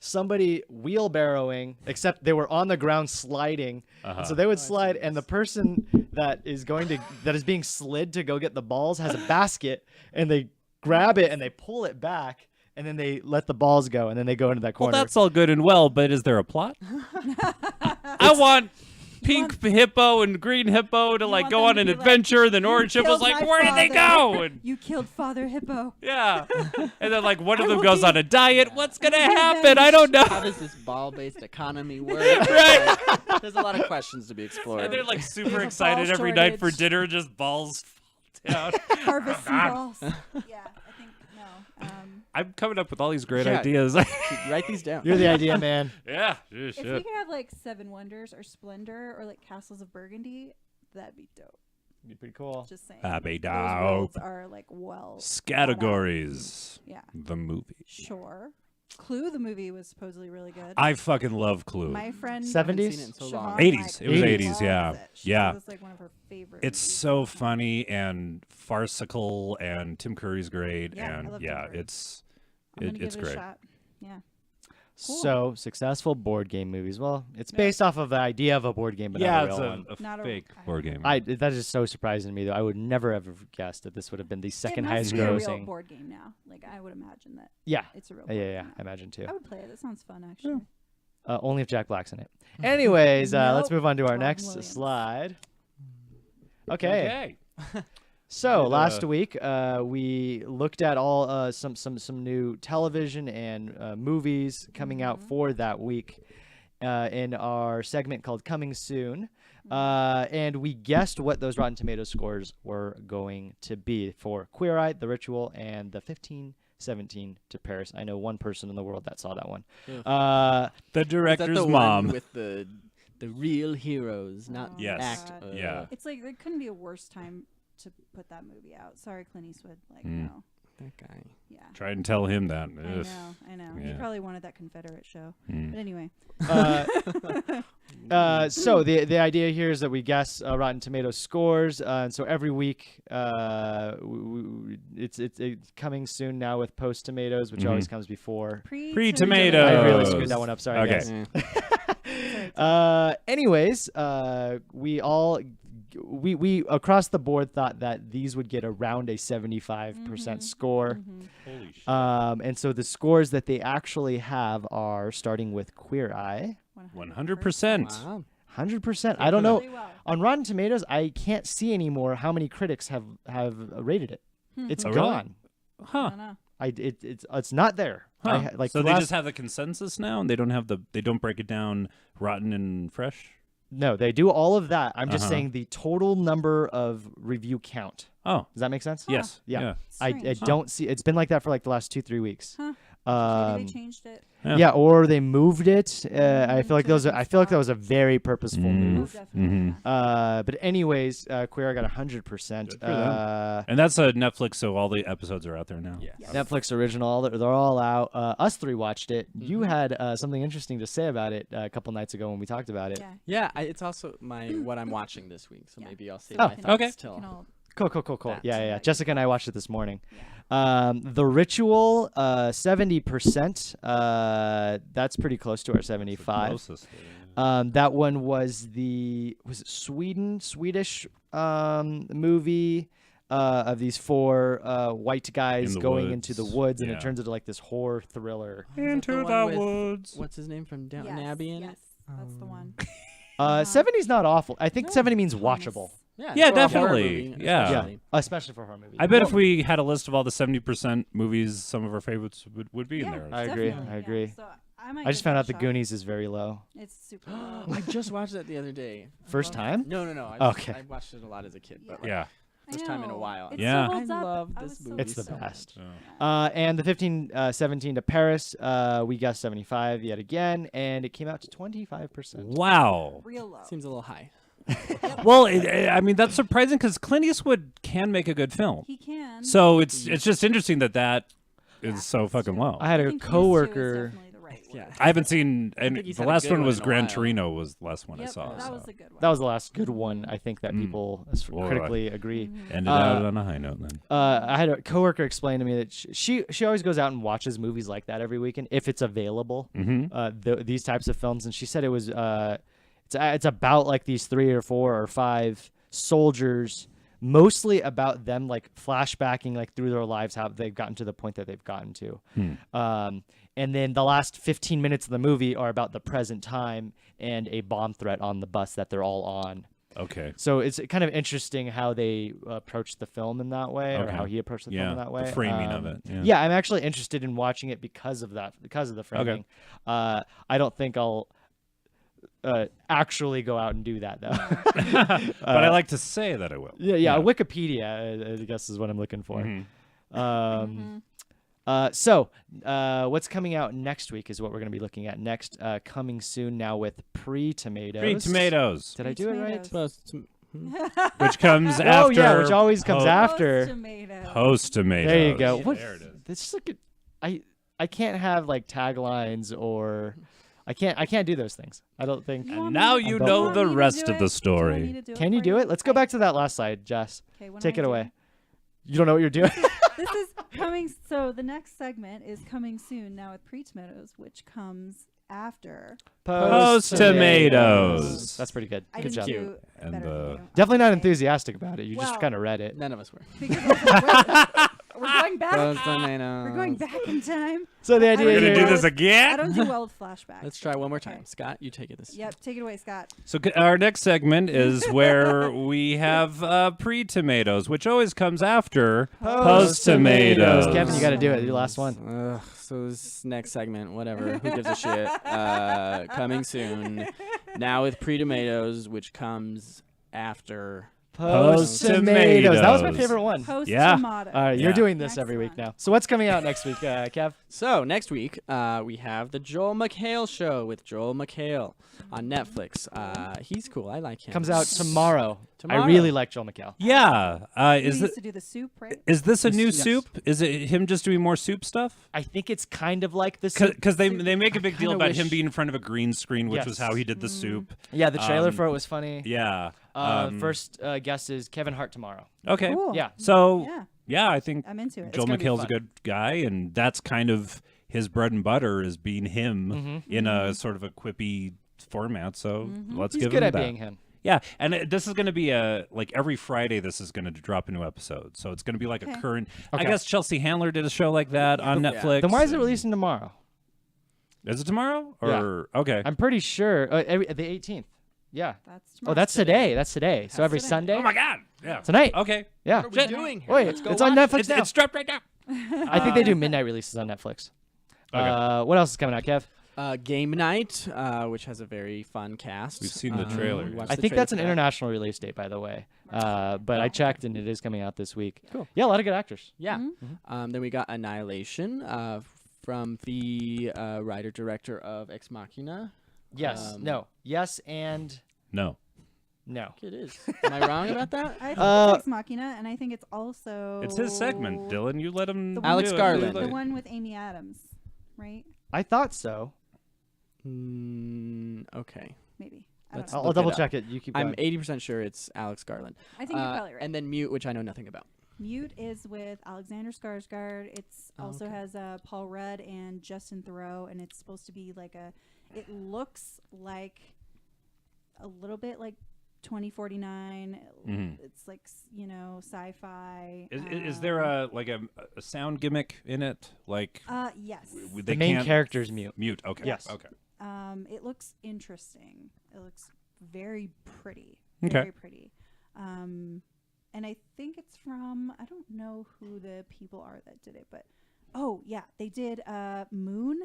somebody wheelbarrowing, except they were on the ground sliding. Uh-huh. So they would slide, and the person that is being slid to go get the balls has a basket, and they grab it and they pull it back, and then they let the balls go, and then they go into that Well, corner. that's all good and well, but is there a plot? I want pink hippo and green hippo to like want go them on to an be like, adventure. Then "You orange hippo's killed like, my where did they father." go? And You killed Father Hippo. yeah, and then like one of I them will goes be- on a diet. What's gonna I will be happen? I don't know. How does this ball-based economy work? Right. Like, there's a lot of questions to be explored. And they're like super There's a excited ball every night for shortage. dinner, just balls fall down. Harvest some balls. Yeah, I think no. I'm coming up with all these great Yeah. ideas. Write these down. You're the idea man. Yeah, If we shit. could have like Seven Wonders or Splendor or like Castles of Burgundy, that'd be dope. Be pretty cool. Just saying. That'd be Those worlds dope. are like well. Categories. Yeah, The movie. sure. Clue, the movie, was supposedly really good. I fucking love Clue. My friend 70s? Haven't seen it in so Siobhan, long. 80s. like, It was 80s, loves yeah. it. She Yeah. says it's like one of her favorite. It's movies so of all time. funny and farcical, and Tim Curry's great, Yeah, I and love Tim yeah, Curry. it's I'm gonna it's give it great. a shot. Yeah. Cool. So successful board game movies. Well, it's based off of the idea of a board game, but Yeah, not a it's real one. a Not a- fake I board don't game. That is just so surprising to me, though. I would never have guessed that this would have been the second it highest must be a real grossing. board game now. Like I would imagine that Yeah, it's a real. yeah, board yeah. game I now. imagine too. I would play it. That sounds fun, actually. Only if Jack Black's in it. Anyways, let's Nope. move on to our Robin next Williams. slide. Okay. So Did, last week we looked at all some new television and movies coming out for that week in our segment called Coming Soon. And we guessed what those Rotten Tomatoes scores were going to be for Queer Eye, The Ritual, and the 1517 to Paris. I know one person in the world that saw that one. The Is that director's the mom. one with the real heroes, not Yes. act. Yeah. It's like there couldn't be a worse time to put that movie out. Sorry, Clint Eastwood. Like, Mm. no. That guy. Yeah. Try and tell him that. Ugh. I know. He Yeah. probably wanted that Confederate show. Mm. But anyway. So the idea here is that we guess Rotten Tomatoes scores, and so every week it's coming soon now with Post Tomatoes, which always comes before. Pre-tomatoes. I really Tomatoes. screwed that one up. Sorry, Okay. guys. Anyways, we across the board thought that these would get around a 75% score. Holy shit. And so the scores that they actually have are starting with Queer Eye, 100%. Wow. 100%. I don't know. Really well. On Rotten Tomatoes, I can't see anymore how many critics have rated it. It's Oh, really? gone. I Huh. don't know. It's not there. Huh. Like So the they last- just have the consensus now, and they don't break it down rotten and fresh. No, they do all of that. I'm just Uh-huh. saying the total number of review count. Oh, Does that make sense? yes. Yeah. I Strange. don't see. It's been like that for like the last 2-3 weeks. Huh. Maybe they changed it. Yeah, or they moved it. I feel like to those. different I feel like that spots. was a very purposeful Mm. Oh, move. definitely. yeah. But anyways, Queer got 100%. Good for them. And that's a Netflix, so all the episodes are out there now. Yes. Yes. Netflix original. They're all out. Us three watched it. You had something interesting to say about it a couple nights ago when we talked about it. Yeah. Yeah, it's also what I'm watching this week, so Yeah. maybe I'll save Oh, my thoughts okay. till. You know, Cool. That. Yeah. Jessica and I watched it this morning. yeah. The Ritual, 70%. That's pretty close to our It's the 75. closest. That one was it Swedish movie of these four white guys In the going into the woods. woods, and Yeah. it turns into like this horror thriller. Is that the Into one the with- woods. What's his name from Downton Yes, Abbey in yes, that's the one. 70's not awful. I think 70 means Thomas. watchable. it? Yeah, for a horror definitely. movie, Yeah. especially. Especially for horror movies. I bet if we had a list of all the 70% movies, some of our favorites would be in Yeah, there. I agree, definitely, I agree. So I might I just give found that out The a shot. Goonies is very low. It's super low. I just watched that the other day. First time? No. Okay. I watched it a lot as a kid, but like, Yeah. first I time in a know. while. It Yeah. still holds I up. love I this was so movie It's the so best. Oh. And the 1517 to Paris, we got 75 yet again, and it came out to 25%. Wow. real low. Seems a little high. Well, I mean, that's surprising because Clint Eastwood can make a good film. He can. So it's just interesting that Yeah, is so that's fucking true. well. I had I a think used to is coworker. definitely the right word. Yeah. I haven't seen, and think he's the had a last good one one was in a Gran while. Torino was the last one Yep, I saw. that so. was a good one. That was the last good one. I think that Mm. people Well, critically agree. Ended out on a high note then. I had a coworker explain to me that she always goes out and watches movies like that every weekend if it's available. Mm-hmm. These types of films, and she said it was it's about like these 3 or 4 or 5 soldiers, mostly about them like flashbacking like through their lives how they've gotten to the point that they've gotten to. And then the last 15 minutes of the movie are about the present time and a bomb threat on the bus that they're all on. Okay. So it's kind of interesting how they approached the film in that way, or Okay. how he approached the film Yeah, in that way. the framing of it. Yeah, I'm actually interested in watching it because of that, because of the framing. I don't think I'll actually go out and do that though. But I like to say that I will. Yeah. Wikipedia, I guess, is what I'm looking for. Mhm. So what's coming out next week is what we're going to be looking at next. Coming soon now with Pre-Tomatoes. Pre-tomatoes, Did I do it right? Close to- which comes Oh after. yeah, which always comes po- after. Tomato. Post-tomatoes. There you go. Yeah, What? there it is. It's just like I can't have like taglines or I can't do those things. I don't think. You want And me now to- you do know you want the me to rest do of the it? Do you want me story. to do Can you for do it? Let's go back to that last slide, Jess. Okay, what am Take I it away. doing? You don't know what you're doing. This is coming. So the next segment is coming soon now with Pre-tomatoes, which comes after. Post-tomatoes. That's pretty good. I Good didn't job. do And better than you. Definitely not Okay. enthusiastic about it. You just Well, kind of read it. None of us were. Because also, We're going back. Those tomatoes. We're going back in time. So the I idea We're don't gonna here, do this I again. don't do well with flashbacks. Let's try one more Okay. time. Scott, you take it this. Yep, take it away, Scott. So our next segment is where we have pre-tomatoes, which always comes after post-tomatoes. Kevin, you got to do it. Your last one. Ugh, so this next segment, whatever. Who gives a shit? Coming soon. Now with pre-tomatoes, which comes after. Post-tomatoes. That was my favorite one. Post Yeah. tomato. All right, you're Yeah. doing this every week now. So what's coming out next week, Kev? So next week, we have the Joel McHale show with Joel McHale on Netflix. He's cool. I like him. Comes out tomorrow. Tomorrow. I really like Joel McHale. Yeah. He Is used it? to do the soup, right? Is this a new Yes. soup? Is it him just doing more soup stuff? I think it's kind of like this. Because they make a big deal kinda about him wish- being in front of a green screen, which was Yes. how he did the soup. Yeah, the trailer Um, for it was funny. Yeah. First guest is Kevin Hart tomorrow. Okay. Cool. Yeah. So Yeah, yeah, I think I'm into it. Joel gonna be McHale's a fun. good guy, and that's kind of his bread and butter is being him Mm-hmm. in a sort of a quippy format. So let's He's give good him at that. being him. Yeah, and this is going to be like every Friday. This is going to drop a new episode, so it's going to be like a Okay. current. I Okay. guess Chelsea Handler did a show like that on Yeah. Netflix. Then why is it releasing tomorrow? Is it tomorrow? Or okay. I'm pretty sure the 18th. Yeah. That's Oh, tomorrow. that's today. That's today. So every today. Sunday. Oh my God! Yeah. Tonight. Okay. Yeah. What are we doing here? Wait, Let's go it's on watch Netflix now. It's dropped right now. I think they do midnight releases on Netflix. Okay. What else is coming out, Kev? Game Night, which has a very fun cast. We've seen the trailer. we watched I the think trailer that's for an that. international release date, by the way. But I checked, and it is coming out this week. Cool. Yeah, a lot of good actors. Yeah. Mm-hmm. Then we got Annihilation from the writer-director of Ex Machina. Yes. No. Yes and No. no. It is. Am I wrong about that? I think Uh, it's Ex Machina, and I think it's also It's his segment, Dylan. You let him. The do Alex it. Garland. The one with Amy Adams, right? I thought so. Okay. Maybe. I Let's don't know. I'll look double it up. check it. You keep going. I'm 80% sure it's Alex Garland. I think you're probably right. And then Mute, which I know nothing about. Mute is with Alexander Skarsgård. It's also okay. has Paul Rudd and Justin Theroux, and it's supposed to be like a. It looks like a little bit like 2049. Mhm. It's like sci-fi. Is there a sound gimmick in it? Like Yes. they the main can't character's mute. mute. Okay. Yes. Okay. It looks interesting. It looks very pretty. Okay. Very pretty. And I think it's from, I don't know who the people are that did it, but oh yeah, they did Moon,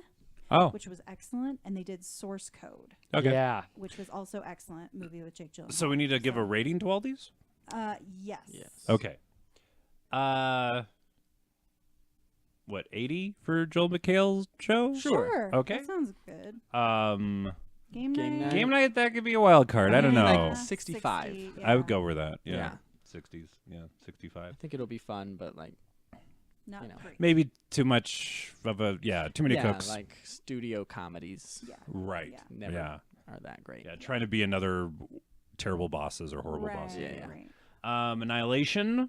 Oh. which was excellent, and they did Source Code, Okay. Yeah. which was also excellent movie with Jake Gyllenhaal. So we need to give a rating to all these. Yes. Yes. Okay. What 80 for Joel McHale's show? Sure. Okay. That sounds good. Game Game night. night. Game night, that could be a wild card. I don't Maybe know. like 65. 60, I would yeah. go with that. Yeah. Yeah. 60s. Yeah. 65. I think it'll be fun, but like Not you know. great. Maybe too much of a too many cooks. like studio comedies Yeah. Right. Yeah. never Yeah. are that great. Yeah. Trying to be another terrible bosses or horrible Right, bosses. Yeah, yeah. right. Annihilation.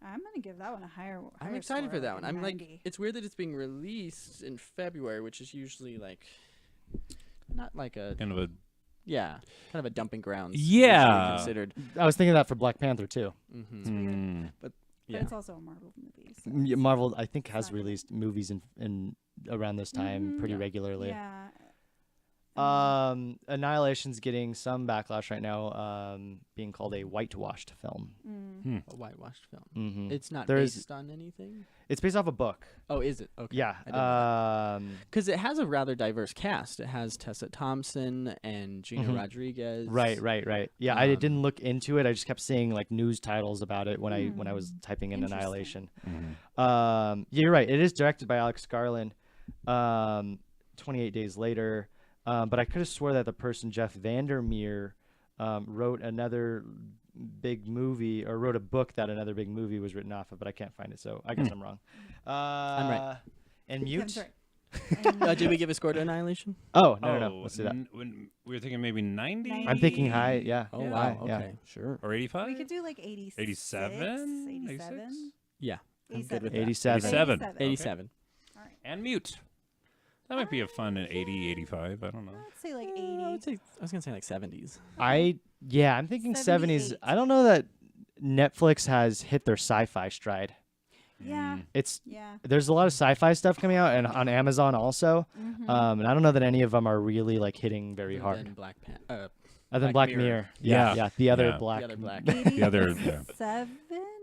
I'm gonna give that one a higher. I'm higher excited score, for that one. a I'm 90. like, it's weird that it's being released in February, which is usually like not like a Kind of a kind of a dumping grounds. Yeah. usually considered. I was thinking that for Black Panther too. Mm-hmm. But Yeah, it's also a Marvel movie. So Marvel, I think, has It's not- released movies in around this time pretty Yeah. regularly. yeah. Annihilation's getting some backlash right now, being called a whitewashed film. a whitewashed film. Mm-hmm. It's not There's- based on anything. It's based off a book. Oh, is it? Okay. Yeah. Because it has a rather diverse cast. It has Tessa Thompson and Gina Mhm. Rodriguez. Right. Yeah, I didn't Um, look into it. I just kept seeing like news titles about it when I was typing in Interesting. Annihilation. Mm-hmm. Yeah, you're right. It is directed by Alex Garland. 28 Days Later. But I could have swore that the person Jeff Vandermeer wrote another big movie or wrote a book that another big movie was written off of, but I can't find it, so I guess I'm wrong. I'm right. And Kevin's Mute. right. And, Did we give a score to Annihilation? Oh no, let's do that. When we were thinking maybe 90. I'm thinking high. Yeah. Oh Yeah. wow. High, Okay. yeah. Sure. Or 85. we could do like 86, 87? 87. Yeah. I'm good with that. 87. 87. 87. All right. And Mute. That might be a fun in 80, 85. I don't know. I'd say like 80. I was gonna say like 70s. I'm thinking 70s. 78. I don't know that Netflix has hit their sci-fi stride. Yeah. It's Yeah. there's a lot of sci-fi stuff coming out and on Amazon also. Mm-hmm. And I don't know that any of them are really like hitting very Other hard. than Other than Black Black Mirror. Mirror. Yeah, Yeah. the other Yeah. black. The other black. The other, yeah.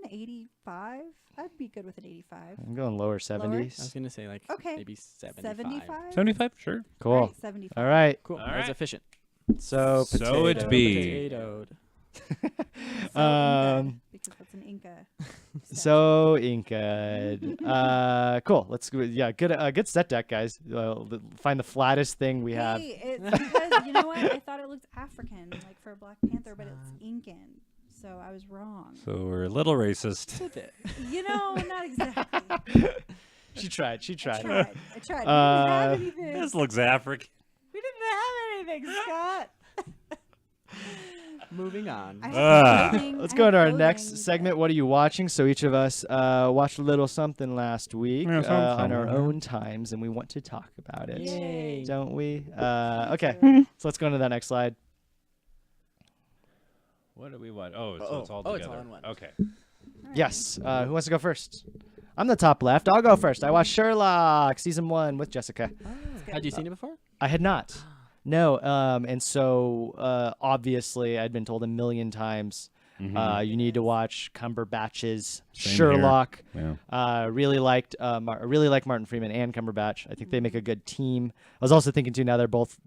85. I'd be good with an 85. I'm going lower I was 70s. gonna say like Okay. maybe 75. 75. 75, sure. Cool. All right, 75. All right. Cool. All That was right. efficient. So So it potato. be. Potatoed. So Um, Inca, because that's an Inca. So Inca. Cool. Let's go. Yeah, good set deck, guys. Find the flattest thing we have. Hey, it's because, you know what? I thought it looked African, like for a Black Panther, but it's Incan. So I was wrong. So we're a little racist. You know, not exactly. She tried. I tried. We didn't have anything. This looks African. We didn't have anything, Scott. Moving on. I have Ah. clothing. Let's I go have to our clothing, next but- segment. What are you watching? So each of us watched a little something last week Yeah, on our something. own times, and we want to talk about it, Yay. don't we? Okay, too. so let's go into that next slide. What do we want? Oh, so it's all Oh, together. it's all in one. Okay. Alright. Yes. Who wants to go first? I'm the top left. I'll go first. I watched Sherlock season 1 with Jessica. Had you seen it before? I had not. No. And so obviously I'd been told a million times. You need to watch Cumberbatch's Same Sherlock. Yeah. Really liked Martin Freeman and Cumberbatch. I think they make a good team. I was also thinking too. Now they're both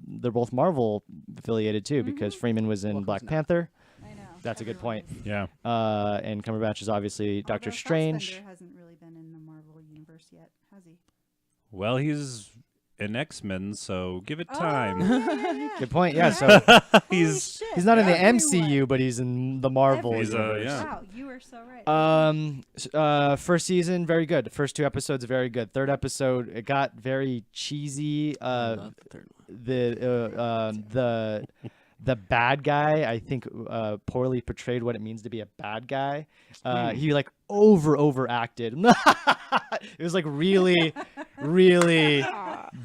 Marvel affiliated too because Freeman was in Well, who's Black not? Panther. I know. That's a good Everyone point. is. Yeah. And Cumberbatch is obviously Doctor Although Strange. Fassbender hasn't really been in the Marvel universe yet, has he? Well, he's an X-Men, so give it Oh, time. yeah. Good point. Yeah. So Holy He's shit, he's not in the everyone. MCU, but he's in the Marvel He's, universe. yeah. Wow, you are so right. First season, very good. The first 2 episodes, very good. Third episode, it got very cheesy. I love the third one. The bad guy, I think, poorly portrayed what it means to be a bad guy. He like overacted. It was like really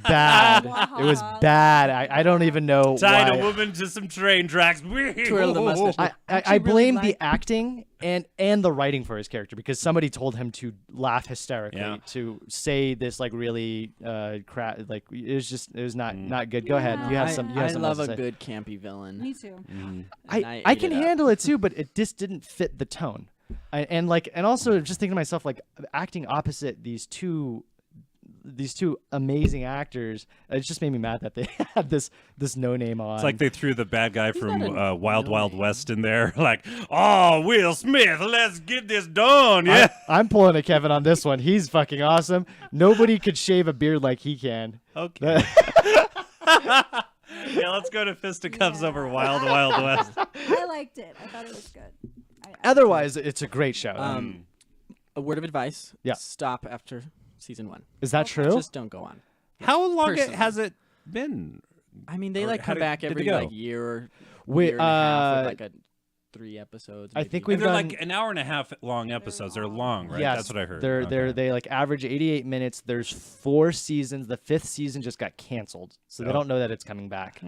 bad. It was bad. I don't even know tied why. a woman to some train tracks. Twirl the mustache. I actually blame really the acting and the writing for his character because somebody told him to laugh hysterically Yeah. to say this like really like it was not good. Go ahead. You have I- some. You I have some love else a to say. good campy villain. Me too. and I ate can it up. handle it too, but it just didn't fit the tone. And also just thinking to myself like acting opposite these two amazing actors, it just made me mad that they had this no name on. It's like they threw the bad guy from not a Wild Wild no-name. West in there. Like, oh, Will Smith, let's get this done. Yeah. I'm pulling a Kevin on this one. He's fucking awesome. Nobody could shave a beard like he can. Okay. Yeah, let's go to Fisticuffs over Wild Wild West. I liked it. I thought it was good. Otherwise, it's a great show. A word of advice. Yeah. Stop after season 1. Is that true? Just don't go on. How long Personally. has it been? I mean, they Or like how come did- back did they every go? like year or We- year and a half with like a 3 episodes. I maybe. think And we've they're done. like an hour and a half long episodes. They're long, right? Yes, That's what I heard. They're they like average 88 minutes. There's 4 seasons. The 5th season just got canceled, so they Oh. don't know that it's coming back.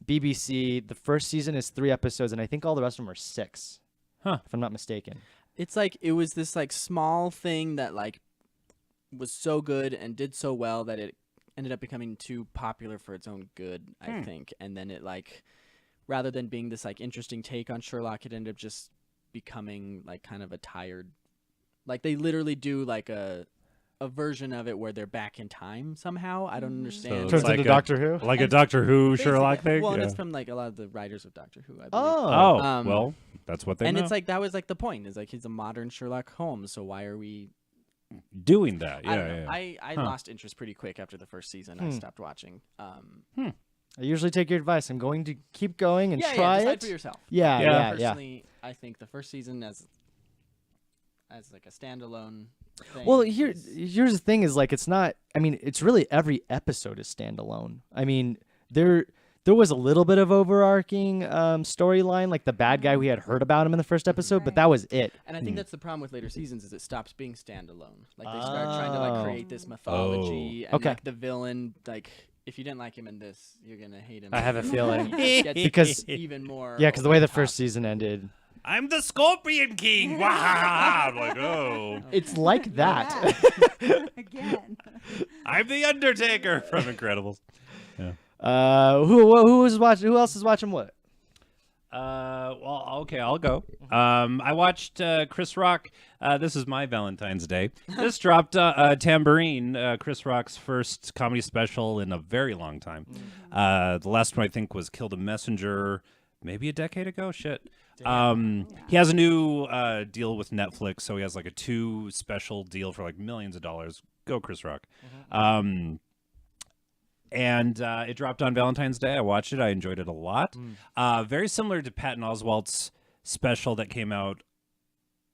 BBC, the first season is 3 episodes, and I think all the rest of them are 6. Huh. If I'm not mistaken. It's like it was this like small thing that like was so good and did so well that it ended up becoming too popular for its own good, I think. And then it like rather than being this like interesting take on Sherlock, it ended up just becoming like kind of a tired, like they literally do like a version of it where they're back in time somehow. I don't understand. it's Turns like into a- Doctor Who. Like a And Doctor Who Basically, Sherlock thing? Well, and Yeah. it's from like a lot of the writers of Doctor Who, I believe. Oh. Oh, well, that's what they and know. it's like that was like the point. Is like he's a modern Sherlock Holmes, so why are we? doing that. I Yeah, don't know. yeah. I Huh. lost interest pretty quick after the first season. I stopped watching. I usually take your advice. I'm going to keep going and Yeah, try decide it. for yourself. Yeah, Yeah. yeah. Personally, I think the first season as like a standalone thing. Well, is- here's the thing: is like it's not. I mean, it's really every episode is standalone. I mean, there was a little bit of overarching storyline, like the bad guy we had heard about him in the first episode, but Right. that was it. and I think that's the problem with later seasons is it stops being standalone. Like they start trying to like create this mythology and Okay. like the villain. Like if you didn't like him in this, you're gonna hate him. I have a in- feeling. He just gets Because- even more. Yeah, because the way over the top. first season ended, I'm the Scorpion King. Wah! I'm like, oh. It's like that. Yeah. Again. I'm the Undertaker from Incredibles. Yeah. Who is watching? Who else is watching what? Well, okay, I'll go. I watched Chris Rock. This is my Valentine's Day. This dropped Tambourine, Chris Rock's first comedy special in a very long time. The last one I think was Kill the Messenger, maybe a decade ago. Shit. He has a new deal with Netflix, so he has like a 2 special deal for like millions of dollars. Go, Chris Rock. And it dropped on Valentine's Day. I watched it. I enjoyed it a lot. Very similar to Patton Oswalt's special that came out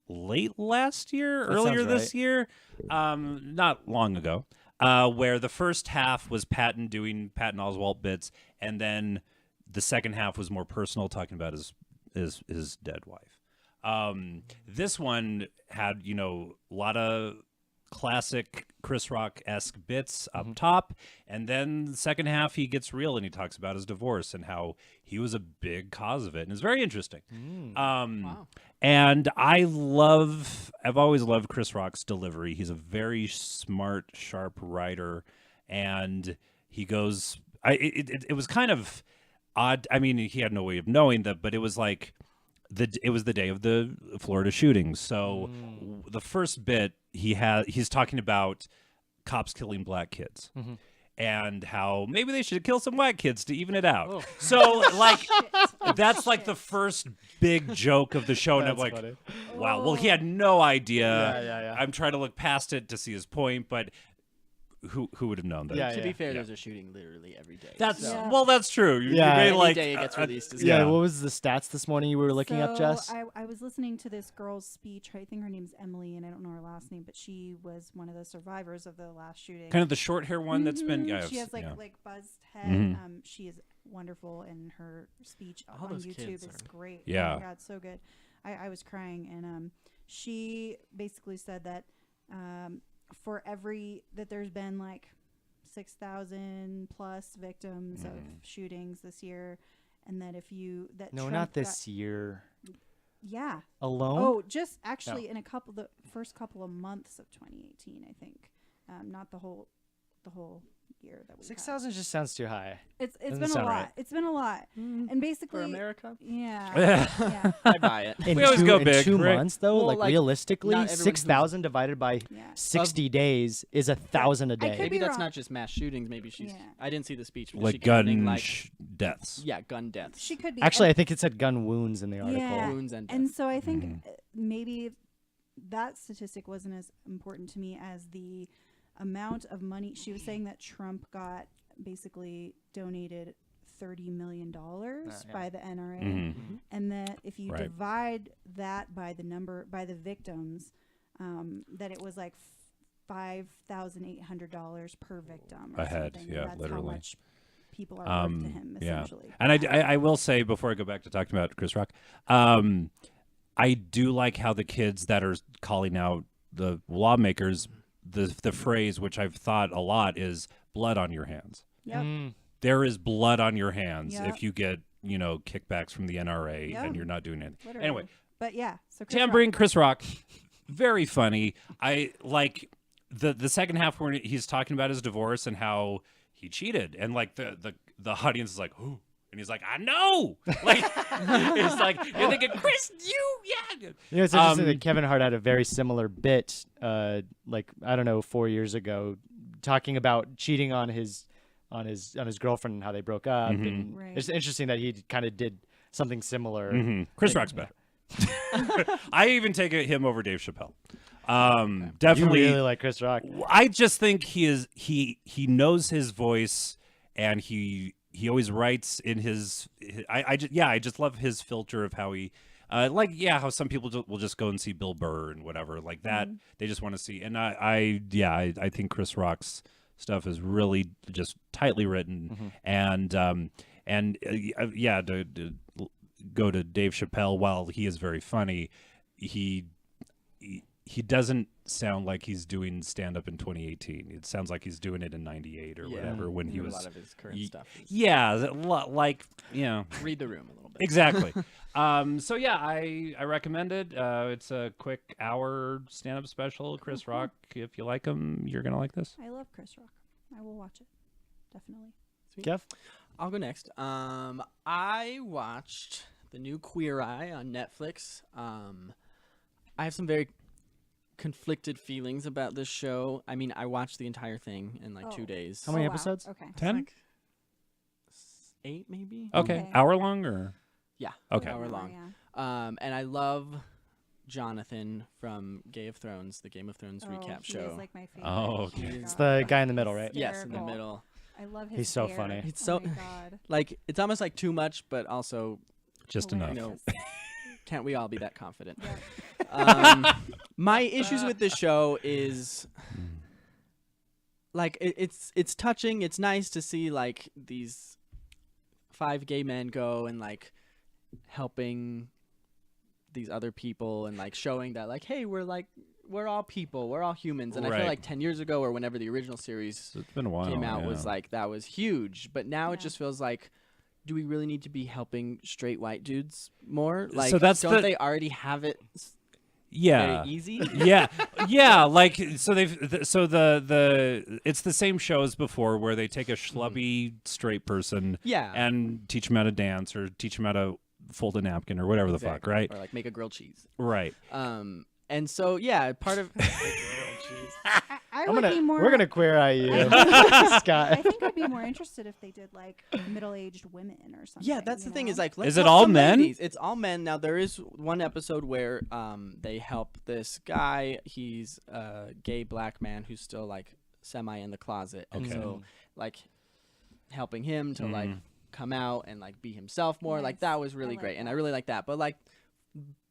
late last year, earlier this year, not long ago, where the first half was Patton doing Patton Oswalt bits, and then the second half was more personal, talking about his dead wife. This one had, a lot of classic Chris Rock-esque bits up top, and then the second half he gets real and he talks about his divorce and how he was a big cause of it, and it's very interesting. Wow. And I've always loved Chris Rock's delivery. He's a very smart, sharp writer, and he goes it was kind of odd. I mean, he had no way of knowing that, but it was like it was the day of the Florida shootings. So the first bit he's talking about cops killing black kids and how maybe they should kill some white kids to even it out. Oh. So like that's like the first big joke of the show. And I'm like, funny. wow. Well, he had no idea. Yeah. I'm trying to look past it to see his point, but who would have known that? Yeah, To be fair, there's a shooting literally every day. That's so. well, that's true. You Yeah. made Any like day it gets released. Is Yeah. good. What was the stats this morning you were looking up, Jess? I was listening to this girl's speech. I think her name's Emily, and I don't know her last name, but she was one of the survivors of the last shooting. kind of the short hair one that's been. Yeah, She has like yeah. buzzed head. Mhm. She is wonderful, and her speech All on those YouTube kids is are- great. Yeah. Oh my god, so good. I was crying, and she basically said that for that there's been like 6,000 plus victims of shootings this year, and that No, Trump not this year. yeah. Alone? Oh, just actually in the first couple of months of 2018, I think. Not the whole year that we 6,000 just sounds too high. It's Doesn't been a sound lot. right. It's been a lot. And basically For America, yeah. yeah. I buy it. In We always two, go in big, 2 right? months, though, Well, like, realistically, not everyone's 6,000 divided by Yeah. 60 days is 1,000 a I could day. Maybe be that's wrong. not just mass shootings. Maybe she's. Yeah. I didn't see the speech. But like she counting, gun like deaths. gun deaths. She could be Actually, I think it said gun wounds in the article. Yeah. Wounds and And deaths. so I think maybe that statistic wasn't as important to me as the amount of money. She was saying that Trump got basically donated $30 million by the NRA, and that if you Right. divide that by the victims, that it was like $5,800 per victim. Or A head, something. yeah, That's literally. how much people are worth to him, Yeah. essentially. And I will say before I go back to talking about Chris Rock, I do like how the kids that are calling out the lawmakers, the phrase which I've thought a lot is blood on your hands. Yep. There is blood on your hands Yep. if you get kickbacks from the NRA Yep. and you're not doing anything. Literally. Anyway, But yeah, so Chris Tambourine Rock. Chris Rock, very funny. I like the second half where he's talking about his divorce and how he cheated, and like the audience is like, "Who?" And he's like, "I know." Like it's like you're thinking, "Chris, yeah." It's interesting that Kevin Hart had a very similar bit, like I don't know, 4 years ago, talking about cheating on his girlfriend and how they broke up. And Right. it's interesting that he kind of did something similar. Chris Rock's better. I even take him over Dave Chappelle. You Definitely. really like Chris Rock. I just think he knows his voice, and he always writes in his I just love his filter of how he how some people will just go and see Bill Burr and whatever like that. They just want to see, and I think Chris Rock's stuff is really just tightly written, and to go to Dave Chappelle, while he is very funny, he doesn't sound like he's doing stand-up in 2018. It sounds like he's doing it in 98 or whatever when he a was. lot of his current stuff. Like, Read the room a little bit. Exactly. So yeah, I recommend it. It's a quick hour stand-up special. Chris Rock, if you like him, you're gonna like this. I love Chris Rock. I will watch it. Definitely. Sweet. Kev? I'll go next. I watched the new Queer Eye on Netflix. I have some very conflicted feelings about this show. I mean, I watched the entire thing in like 2 days. How many wow. episodes? Okay. 10? Like 8 maybe. Okay. Okay. Hour long or? Yeah. Okay. Hour long. And I love Jonathan from Game of Thrones, the Game of Thrones recap he show. is like my favorite. Oh, okay. my It's God. the guy in the middle, right? Yes, in the Hysterical. middle. I love his He's so hair. funny. It's Oh so- my God. Like it's almost like too much, but also Just enough. Hilarious. can't we all be that confident? Yep. My issues with this show is like it's touching. It's nice to see like these 5 gay men go and like helping these other people and like showing that like, hey, we're all people, we're all humans. And I Right. feel like 10 years ago or whenever the original series It's been a while. came out yeah. was like that was huge. But now it Yeah. just feels like, do we really need to be helping straight white dudes more? Like, So that's don't the- they already have it yeah. very easy? yeah, like so the it's the same show as before where they take a schlubby straight person Yeah. and teach them how to dance or teach them how to fold a napkin or whatever the fuck, Exactly. right? Or like make a grilled cheese. Right. And so yeah, part of I would be more. We're gonna queer eye you, I Scott. think I'd be more interested if they did like middle-aged women or something. yeah, that's the you thing know? is like let's Is it help all some men? ladies. It's all men. Now there is one episode where they help this guy. He's a gay black man who's still like semi in the closet, and Okay. so like helping him to like come out and like be himself more. Like Nice. that was really like great, and I that. really like that. But like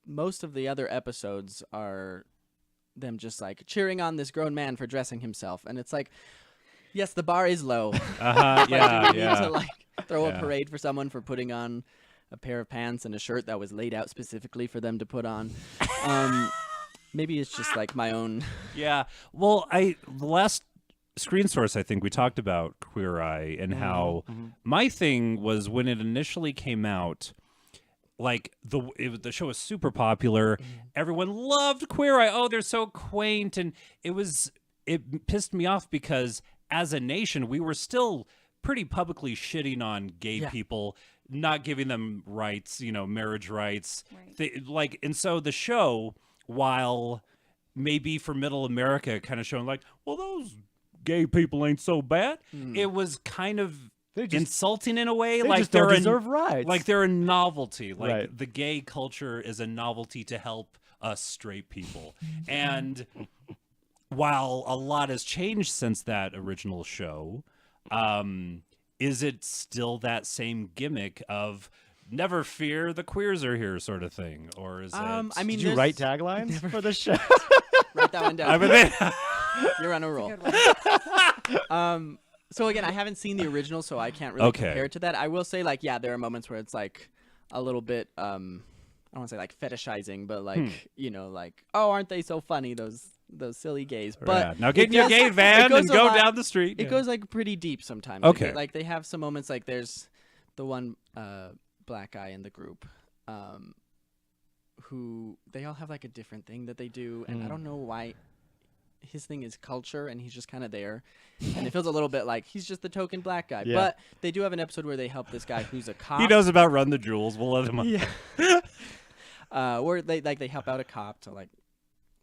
most of the other episodes are them just like cheering on this grown man for dressing himself, and it's like, yes, the bar is low. Uh-huh. But Yeah, do we need to yeah. like throw Yeah. a parade for someone for putting on a pair of pants and a shirt that was laid out specifically for them to put on? Maybe it's just like my own. Yeah. Well, the last Screen Source, I think we talked about Queer Eye and how my thing was when it initially came out. Like the show was super popular. Everyone loved Queer Eye. Oh, they're so quaint, and it pissed me off because as a nation we were still pretty publicly shitting on gay Yeah. people, not giving them rights, marriage rights. Right. And so the show, while maybe for Middle America, kind of showing like, well, those gay people ain't so bad. It was kind of They just- insulting in a way, They like just don't they're deserve rights. like they're a novelty. Like Right. the gay culture is a novelty to help us straight people. And while a lot has changed since that original show, is it still that same gimmick of never fear, the queers are here sort of thing? Or is it? I mean, Did you there's- write taglines for the show? Write that one down. I mean, You're on a roll. Good one. So again, I haven't seen the original, so I can't really Okay. compare it to that. I will say, like, yeah, there are moments where it's like a little bit, I don't want to say like fetishizing, but like, like, oh, aren't they so funny, those silly gays? But yeah. Now get in your does- gay van it goes and a go lot- down the street. It Yeah. goes like pretty deep sometimes. Okay. Like they have some moments like there's the one black guy in the group, who they all have like a different thing that they do, and I don't know why. His thing is culture, and he's just kind of there, and it feels a little bit like he's just the token black guy. Yeah. But they do have an episode where they help this guy who's a cop. He knows about Run the Jewels. We'll let him. Yeah. Where they help out a cop to like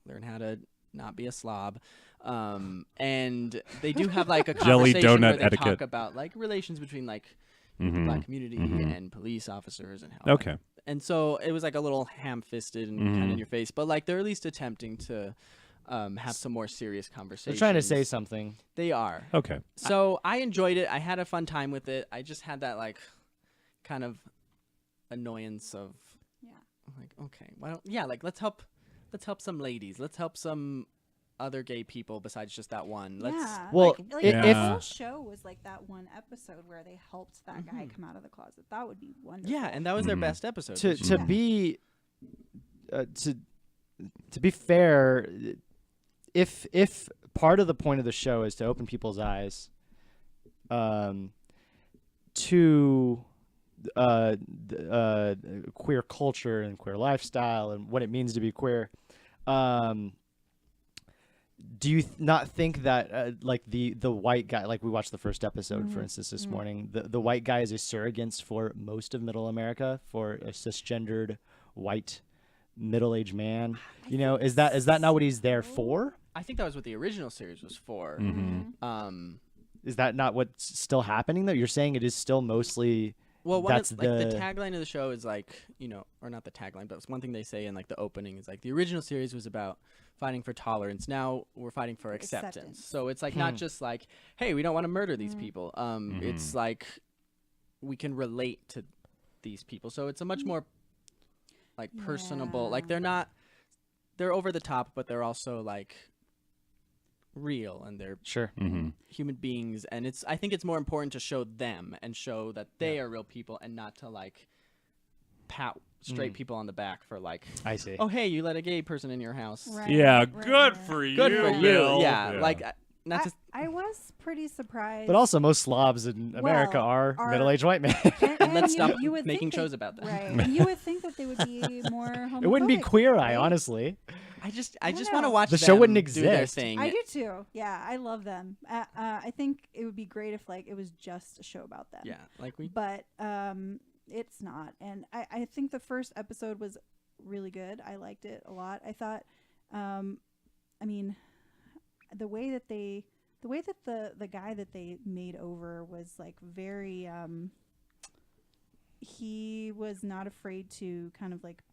learn how to not be a slob. And they do have like a Jelly conversation donut where they etiquette. talk about like relations between like the black community and police officers and how. Okay. And so it was like a little ham-fisted and kind of in your face, but like they're at least attempting to have some more serious They're conversations. trying to say something. They are. Okay. So I enjoyed it. I had a fun time with it. I just had that like kind of annoyance of Yeah. like, okay, well, yeah, like let's help some ladies. Let's help some other gay people besides just that one. Let's Yeah. Well, like if- the whole show was like that one episode where they helped that guy come out of the closet. That would be wonderful. yeah, and that was their best episode. to which is- to Yeah. be to be fair, if part of the point of the show is to open people's eyes to queer culture and queer lifestyle and what it means to be queer, do you not think that like the white guy, like we watched the first episode, for instance, this morning, the white guy is a surrogate for most of middle America, for a cisgendered white middle-aged man? You know, is that not what he's there for? I think that was what the original series was for. Is that not what's still happening though? You're saying it is still mostly. Well, that's the tagline of the show is like, you know, or not the tagline, but it's one thing they say in like the opening is like the original series was about fighting for tolerance. Now we're fighting for acceptance. So it's like not just like, hey, we don't want to murder these people. It's like we can relate to these people. So it's a much more like personable. Like they're over the top, but they're also like real, and they're human beings, and I think it's more important to show them and show that they are real people, and not to like pat straight people on the back for like, I see. Oh, hey, you let a gay person in your house. Good for you. Good for you. Bill. Yeah, like not just. I was pretty surprised. But also, most slobs in America are middle-aged white men. And Let's stop you would making think shows about that. Right. And you would think that they would be more homophobic. It wouldn't be Queer Eye, right? honestly. I just don't want to know. watch The show wouldn't them do their exist. thing. I do too. Yeah, I love them. I think it would be great if like it was just a show about them. Yeah, like But it's not. And I think the first episode was really good. I liked it a lot. I thought, I mean, the way that the guy that they made over was like very, he was not afraid to kind of like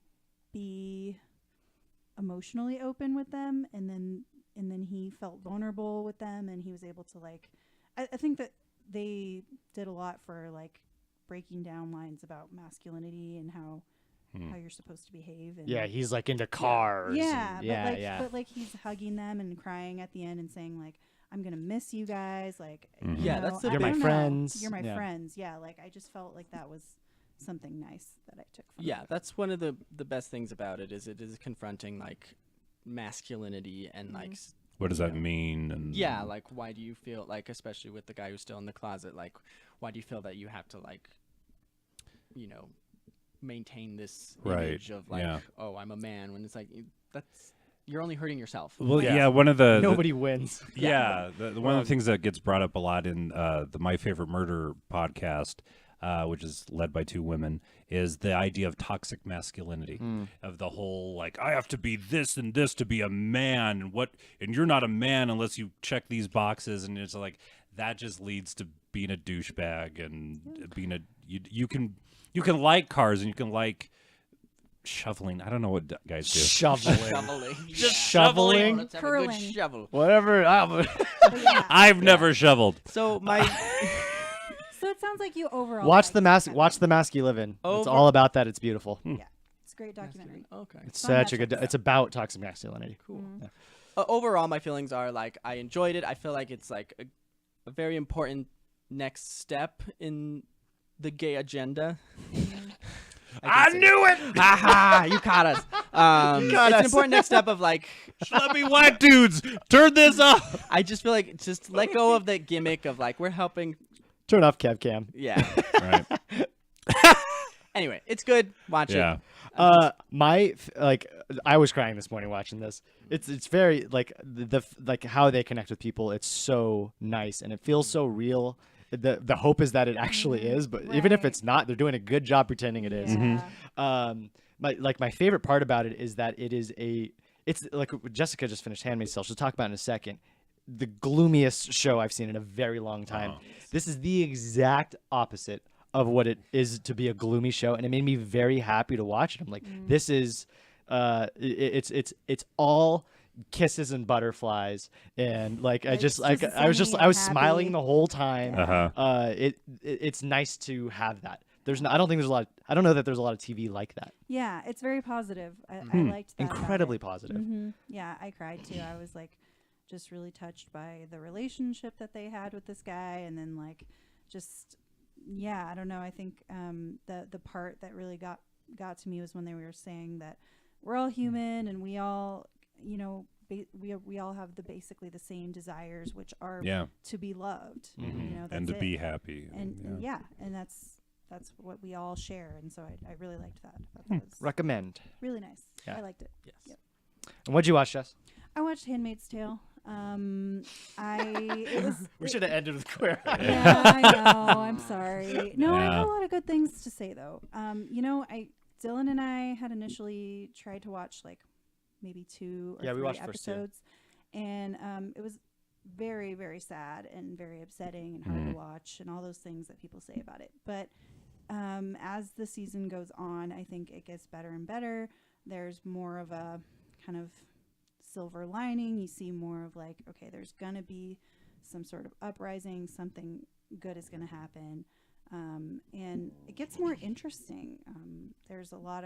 be emotionally open with them, and then he felt vulnerable with them, and he was able to like, I think that they did a lot for like breaking down lines about masculinity and how you're supposed to behave. And Yeah, he's like into cars. But like he's hugging them and crying at the end and saying like, I'm gonna miss you guys. Like, Yeah, that's the You're my big- friends. You're my Yeah. friends. Yeah, like I just felt like that was something nice that I took from Yeah, it. that's one of the best things about it is confronting like masculinity and like What does that mean? And yeah, like why do you feel like, especially with the guy who's still in the closet, like why do you feel that you have to like, you know, maintain this image of like, oh, I'm a man, when it's like you're only hurting yourself. Well, yeah, one of the Nobody wins. Yeah, one of the things that gets brought up a lot in the My Favorite Murder podcast, which is led by two women, is the idea of toxic masculinity, of the whole like, I have to be this and this to be a man, and you're not a man unless you check these boxes, and it's like that just leads to being a douchebag and being you can like cars and you can like shoveling. I don't know what guys do. Shoveling. Just shoveling? Let's have a Curling. good shovel. Whatever. But yeah. I've never shoveled. So my So it sounds like you overall Watch liked the it, mask. kind Watch of. the mask you live in. It's Over- all about that. It's beautiful. Yeah, it's a great documentary. Okay. It's on such a good. Netflix. It's about toxic masculinity. Cool. Overall, my feelings are like I enjoyed it. I feel like it's like a very important next step in the gay agenda. I knew it. Haha, you caught us. It's an us. important next step of like, Let me white dudes turn this up. I just feel like just let go of the gimmick of like we're helping. Turn off Kev Cam. Yeah. Right. Anyway, it's good. Watch Yeah. it. I was crying this morning watching this. It's very like like how they connect with people. It's so nice and it feels so real. The hope is that it actually is, but even if Right. it's not, they're doing a good job pretending it is. Yeah. My favorite part about it is that it's like Jessica just finished Handmaid's Tale. She'll talk about it in a second. The gloomiest show I've seen in a very long time. This is the exact opposite of what it is to be a gloomy show, and it made me very happy to watch it. I'm like, this is it's all kisses and butterflies, and like I It's just like just I was sunny, smiling happy. the whole time. Uh-huh. It's nice to have that. I don't think there's a lot. I don't know that there's a lot of TV like that. Yeah, it's very positive. I liked that. about Incredibly it. positive. Yeah, I cried too. I was like just really touched by the relationship that they had with this guy, and then like just I don't know. I think the part that really got to me was when they were saying that we're all human and we all we all have basically the same desires, which are Yeah. to be loved, you know, And that's to be it. happy. And that's what we all share, and so I really liked that. I thought that was Recommend. really nice. Yeah. I liked it. Yes. Yep. And what'd you watch, Jess? I watched Handmaid's Tale. It was We should have ended with queer. yeah, I know. I'm sorry. No, I Yeah. had a lot of good things to say though. You know, Dylan and I had initially tried to watch like maybe 2 or Yeah, we 3 watched first 2. episodes, and it was very, very sad and very upsetting and hard to watch and all those things that people say about it. But as the season goes on, I think it gets better and better. There's more of a kind of silver lining. You see more of like, okay, there's gonna be some sort of uprising, something good is gonna happen, and it gets more interesting. There's a lot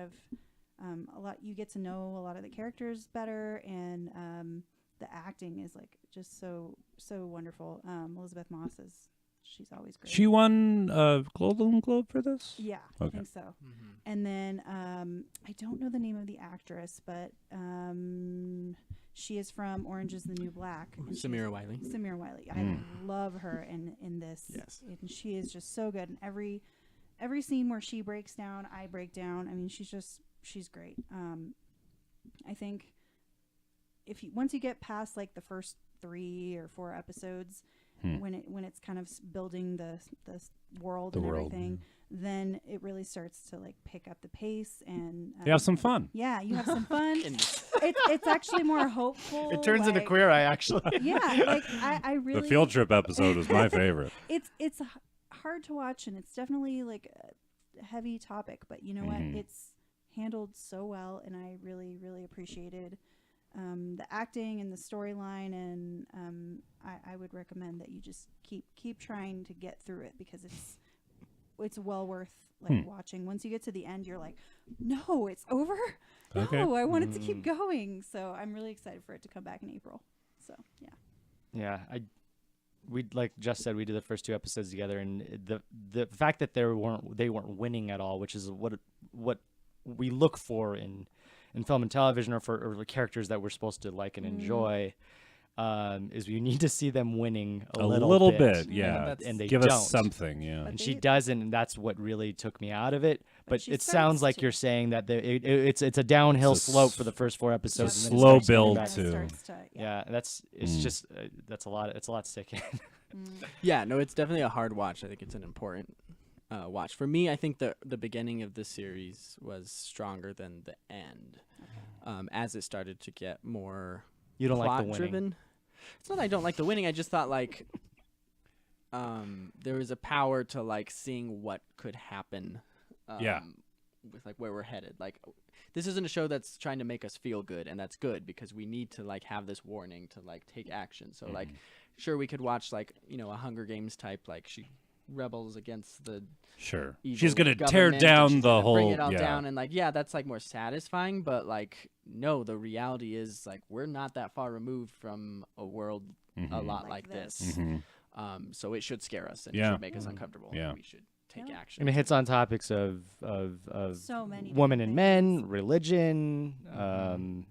you get to know a lot of the characters better, and the acting is like just so wonderful. Elizabeth Moss she's always great. She won a Golden Globe for this? Yeah, Okay. I think so. And then I don't know the name of the actress, but she is from Orange is the New Black. And Samira Wiley. Samira Wiley. I love her in this. Yes. And she is just so good. And every scene where she breaks down, I break down. I mean, she's great. I think once you get past like the first 3 or 4 episodes, when it's kind of building the world and everything, then it really starts to like pick up the pace, and You have some fun. Yeah, you have some fun. It's actually more hopeful. It turns into like- Queer Eye, actually. Yeah, like I really The field trip episode was my favorite. It's hard to watch, and it's definitely like a heavy topic, but you know what? It's handled so well, and I really, really appreciated the acting and the storyline, and I would recommend that you just keep trying to get through it, because it's well worth like watching. Once you get to the end, you're like, no, it's over. Okay. No, I want it to keep going. So I'm really excited for it to come back in April. So yeah. Yeah, we like just said, we did the first 2 episodes together, and the fact that they weren't winning at all, which is what we look for in film and television, or for characters that we're supposed to like and enjoy, is you need to see them winning a little bit. yeah. And they Give don't. us something, yeah. And she doesn't, and that's what really took me out of it. But she it starts sounds like to. you're saying that it's a downhill It's a slope for the first 4 episodes. It's a and then it slow starts coming build back. too. Starts to, Yeah, it's just that's a lot. It's a lot to take in. Yeah, no, it's definitely a hard watch. I think it's an important watch. For me, I think the beginning of the series was stronger than the end, as it started to get more You don't like the plot winning. driven. It's not that I don't like the winning. I just thought like there was a power to like seeing what could happen. Yeah. With like where we're headed. Like this isn't a show that's trying to make us feel good, and that's good because we need to like have this warning to like take action. So like sure we could watch like, you know, a Hunger Games type, like she rebels against the Sure. evil She's going to tear government, and down she's the gonna whole bring it all yeah. down, and like that's like more satisfying, but like no, the reality is like we're not that far removed from a world a lot like this. So it should scare us, and it Yeah. should make us uncomfortable. Yeah. And we should take action. And it hits on topics of So many women different and men, things. religion,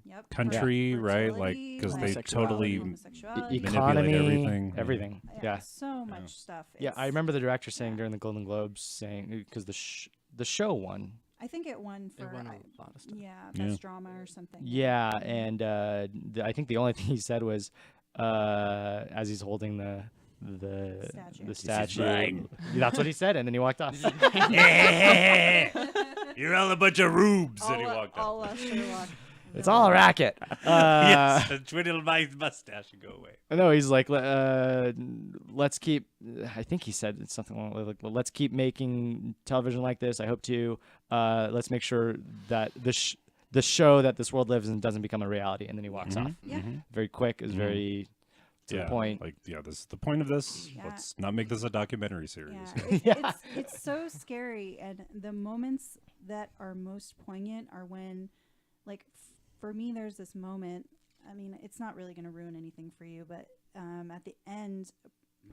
Yep. Country, right? Like, Fertility, because they homosexuality. totally homosexuality. economy, everything. everything. Yeah. So much stuff. Yeah, I It's- remember the director saying during the Golden Globes, saying because the show won. I think it won It for won a lot of stuff. best drama or something. Yeah, and I think the only thing he said was, as he's holding the Statue. statue. Right. That's what he said, and then he walked off. You're all a bunch of rubes. And he walked out. All Sherlock. It's all a racket. Yes, twiddle my mustache and go away. No, he's like, let's keep. I think he said something like, let's keep making television like this. I hope to. Let's make sure that the show that this world lives in doesn't become a reality. And then he walks off. Yeah. Very quick. Is very to the point. Like, this is the point of this. Yeah. Let's not make this a documentary series. Yeah, it's so scary, and the moments that are most poignant are when, like, for me, there's this moment. I mean, it's not really going to ruin anything for you, but at the end,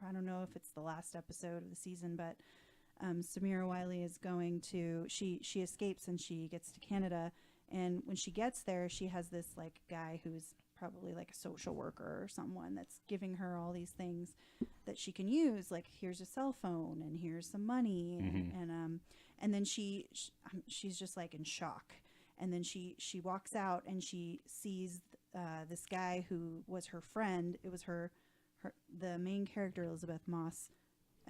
I don't know if it's the last episode of the season, but Samira Wiley is going to she escapes and she gets to Canada, and when she gets there, she has this like guy who's probably like a social worker or someone that's giving her all these things that she can use. Like, here's a cell phone and here's some money, and then she's just like in shock. And then she walks out and she sees this guy who was her friend. It was the main character, Elizabeth Moss.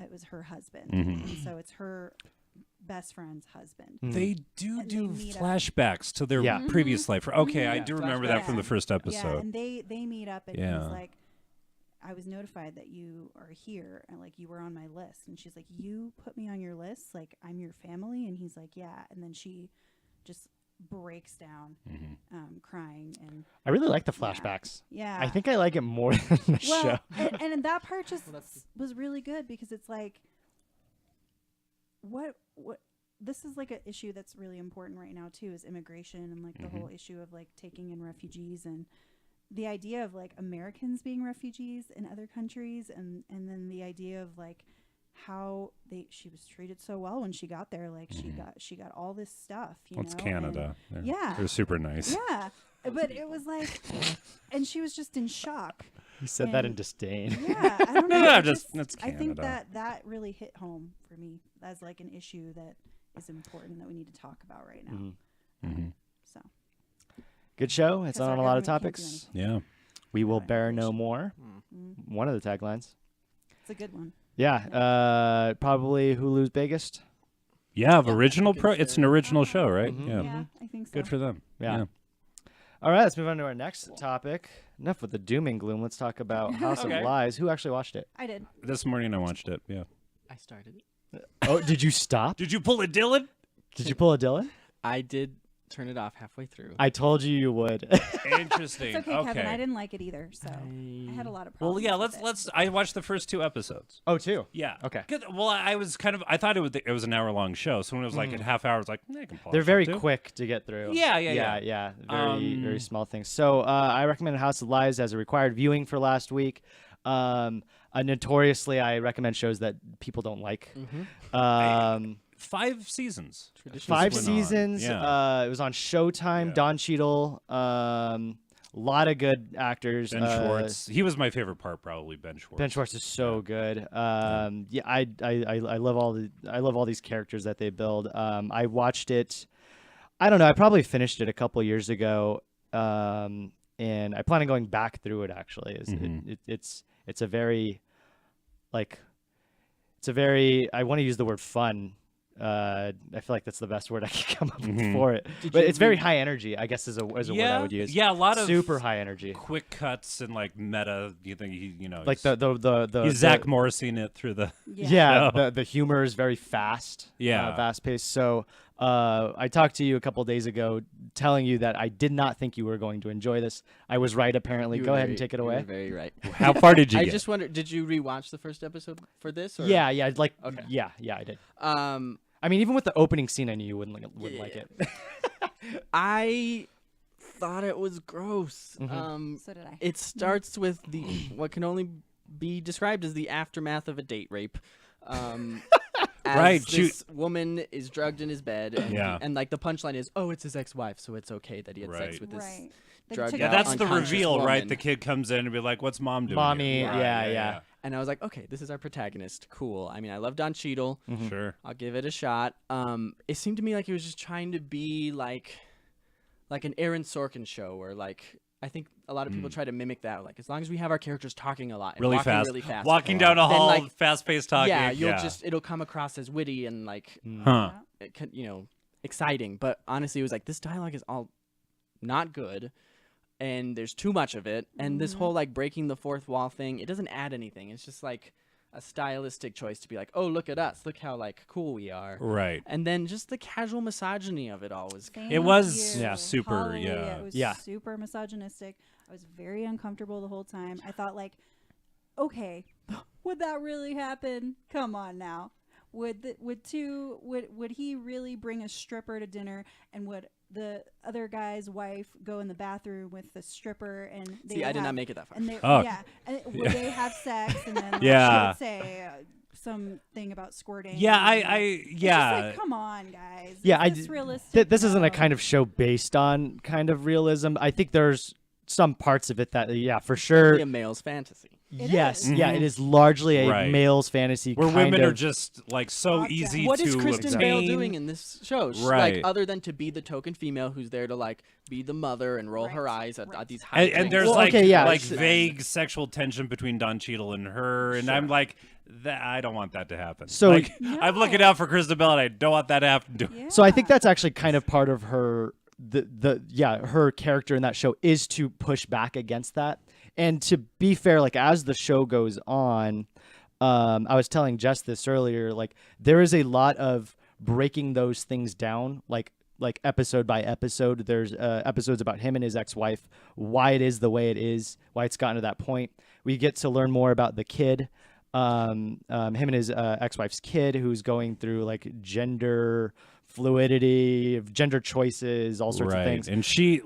It was her husband, and so it's her best friend's husband. They do And they meet up. flashbacks to their previous life. Okay, I do remember that from the first Yeah, episode. and they meet up, and Yeah. he's like, I was notified that you are here, and like you were on my list. And she's like, you put me on your list? Like, I'm your family? And he's like, yeah. And then she just breaks down, crying. And I really like the flashbacks. yeah, I think I like it more than the show. and that part just was really good, because it's like, what this is like an issue that's really important right now too, is immigration, and like the whole issue of like taking in refugees, and the idea of like Americans being refugees in other countries, and then the idea of like how she was treated so well when she got there. Like she got all this stuff, It's know, Canada. and, yeah, They're super nice. yeah, but it was like, and she was just in shock. You said that in disdain. Yeah, I don't know. Yeah, it just just- that's I Canada. think that really hit home for me as like an issue that is important that we need to talk about right now. So Good show. It's 'Cause on our a lot of government can't do topics. Yeah. We will Yeah, bear no inflation. more. One of the taglines. it's a good one. Yeah, probably Hulu's biggest. Yeah, of Yeah, original good pro. show. It's an original show, right? Yeah. Yeah, I think so. Good for them. Yeah. All right, let's move on to our next topic. Enough with the doom and gloom. Let's talk about House Okay. of Lies. Who actually watched it? I did. This morning I watched it. Yeah. I started it. Oh, did you stop? Did you pull a Dylan? Did you pull a Dylan? I did turn it off halfway through. I told you would. Interesting. It's okay, Kevin. I didn't like it either, so I had a lot of Well, problems. yeah. with it. Let's. I watched the first 2 episodes. Oh, two. Yeah. Okay. Good. Well, I was kind of. I thought it was an hour-long show. So when it was like a half hour, I was like, I can pause. They're very that too. quick to get through. Yeah. Very small things. So I recommended House of Lies as a required viewing for last week. Notoriously, I recommend shows that people don't like. 5 seasons. 5 went on. seasons. Yeah. It was on Showtime. Yeah. Don Cheadle. A lot of good actors. Ben Schwartz. He was my favorite part, probably Ben Schwartz. Ben Schwartz is so good. I love all these characters that they build. I watched it. I don't know. I probably finished it a couple years ago, and I plan on going back through it. Actually, it's a very, like, I want to use the word fun. I feel like that's the best word I can come up with for it. But it's very high energy, I guess, is a word I would use. Yeah, a lot of super high energy. quick cuts and like meta. You think Like the he's Zach Morrising it through the. Yeah, the humor is very fast. Yeah. Fast paced. So I talked to you a couple days ago, telling you that I did not think you were going to enjoy this. I was right, apparently. Go ahead and take it You away. were very right. How far did you I get? just wondered, did you rewatch the first episode for this? Or? Yeah, like Okay. yeah, I did. I mean, even with the opening scene, I knew you wouldn't like it. I thought it was gross. So did I. It starts with what can only be described as the aftermath of a date rape. As Right, this woman is drugged in his bed, and, Yeah. and like the punchline is, oh, it's his ex-wife, so it's okay that he had sex Right. with this. Right. They drug took Yeah, out that's the unconscious reveal, right? woman. The kid comes in and be like, "What's mom doing?" Mommy, here?" Right, yeah. And I was like, okay, this is our protagonist. Cool. I mean, I love Don Cheadle. Sure. I'll give it a shot. It seemed to me like he was just trying to be like an Aaron Sorkin show, where like I think a lot of people try to mimic that. Like, as long as we have our characters talking a lot, and Really walking fast. really fast, Walking down a Then, hall, like, fast-paced talking. yeah, it'll come across as witty and like Huh. it could, exciting. But honestly, it was like this dialogue is all not good, and there's too much of it. And this whole like breaking the fourth wall thing, it doesn't add anything. It's just like a stylistic choice to be like, oh, look at us, look how like cool we are. Right. And then just the casual misogyny of it all was Thank It was, you. yeah, super, Hallelujah. yeah. It was Yeah. super misogynistic. I was very uncomfortable the whole time. I thought, like, okay, would that really happen? Come on now. Would he really bring a stripper to dinner, and would the other guy's wife go in the bathroom with the stripper, and they See, I did have- not make it that far. and they, Oh. yeah, and would they have sex, and then like, Yeah. she would say something about squirting? Yeah, and I it's yeah. just like, come on, guys. Yeah, Is this realistic? This isn't a No. kind of show based on kind of realism. I think there's some parts of it that for sure. Be a male's fantasy. Yes, is. yeah, it is largely a Right. male's fantasy. Where kind women are of, just like so Gotcha. easy What to is Kristen obtain. Bale doing in this show? Right. Like, other than to be the token female who's there to like be the mother and roll her Right. eyes at Right. these high And there's Well, like okay, yeah. like Then- vague sexual tension between Don Cheadle and her, and I'm like, that I don't want that to happen. So- like, I'm looking out for Kristen Bell, and I don't want that to happen. Yeah. So I think that's actually kind of part of her her character in that show is to push back against that. And to be fair, like as the show goes on, I was telling Jess this earlier, like there is a lot of breaking those things down, like episode by episode. There's episodes about him and his ex-wife, why it is the way it is, why it's gotten to that point. We get to learn more about the kid, him and his ex-wife's kid, who's going through like gender fluidity, gender choices, all sorts of things. And she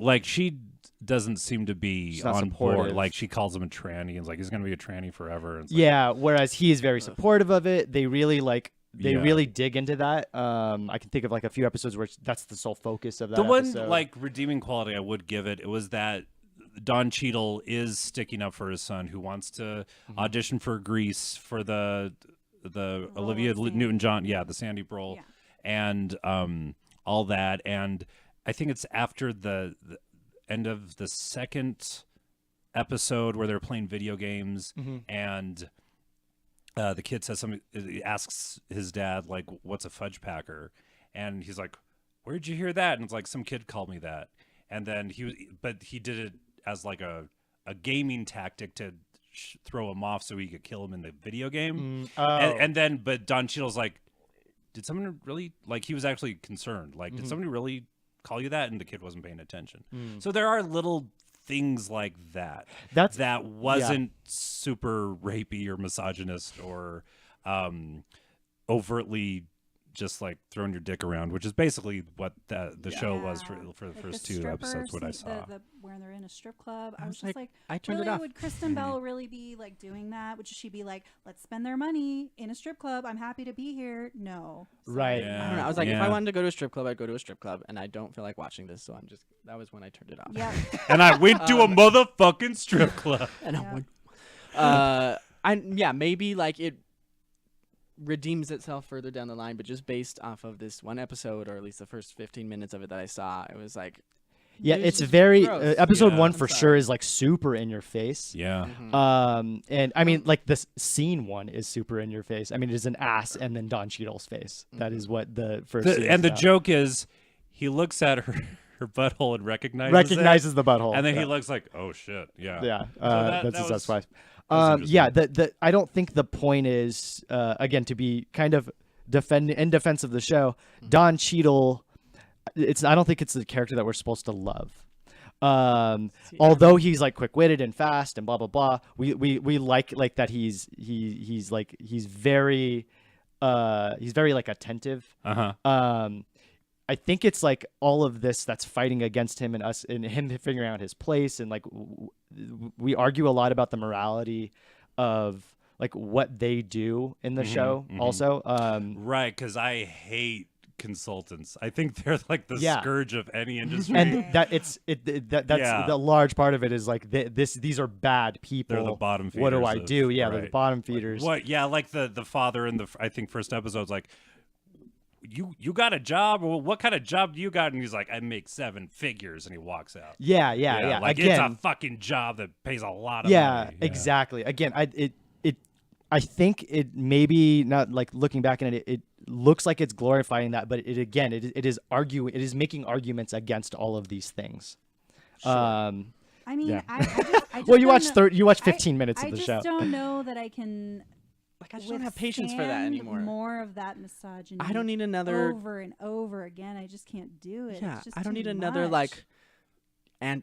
doesn't seem to be She's not on board. supportive. Like she calls him a tranny, and is like he's gonna be a tranny forever. And it's Yeah, whereas he is very supportive of it. They really Yeah. really dig into that. I can think of like a few episodes where that's the sole focus of that. the one episode. like redeeming quality I would give it was that Don Cheadle is sticking up for his son, who wants to audition for Grease for the role Olivia of Sandy. Newton-John, the Sandy role, Yeah. and all that. And I think it's after the end of the second episode where they're playing video games, and the kid says something. He asks his dad like, "What's a fudge packer?" And he's like, "Where'd you hear that?" And it's like, "Some kid called me that." And then he did it as like a gaming tactic to throw him off so he could kill him in the video game. And then, but Don Cheadle's like, "Did someone really like?" He was actually concerned. Like, did somebody really call you that? And the kid wasn't paying attention. So there are little things like that. That wasn't super rapey or misogynist or overtly just like throwing your dick around, which is basically what the show was for the Like first the two stripper episodes. What I scene- saw. when they're in a strip club, I was was just like, I turned really? it off. Would Kristen Bell really be like doing that? Would she be like, let's spend their money in a strip club? I'm happy to be here. No. Right. I don't know. I was like, if Yeah. I wanted to go to a strip club, I'd go to a strip club, and I don't feel like watching this, so that was when I turned it off. Yeah. And I went to a motherfucking strip club. And Yeah. I went, maybe like it redeems itself further down the line, but just based off of this one episode, or at least the first 15 minutes of it that I saw, it was like, yeah, it was it's just very gross. episode Yeah. one I'm for sorry. sure is like super in your face. Yeah. And I mean, like this scene one is super in your face. I mean, it is an ass and then Don Cheadle's face. That is what the first scene And is the about. joke is, he looks at her butthole and recognizes the butthole, it, and then yeah. he looks like, oh shit, yeah. Yeah, that that's his was- ex-wife. was Yeah, I don't think the point is again to be kind of in defense of the show. Don Cheadle, I don't think it's the character that we're supposed to love. Although he's like quick-witted and fast and blah blah blah, we like that he's very like attentive. I think it's like all of this that's fighting against him and us and him figuring out his place, and like we argue a lot about the morality of like what they do in the show also. Right, because I hate consultants. I think they're like the Yeah. scourge of any industry. And that's Yeah. the large part of it is like these are bad people. They're the bottom What do feeders I of- do? Yeah, they're the right. bottom feeders. What? Yeah, like the father in the I think first episode's like, you got a job? Well, what kind of job do you got? And he's like, I make 7 figures, and he walks out. Yeah. Like Again, it's a fucking job that pays a lot of yeah, money. exactly. Again, I think it maybe not like looking back at it, it looks like it's glorifying that, but it is making arguments against all of these things. I mean, Yeah. I just Well, you don't watched know- you watched 15 minutes of the show. I just don't know that I can. I just don't have patience for that withstand anymore. More of that misogyny. I don't need another. over and over again. I just can't do it. Yeah, It's just I don't too need another much. like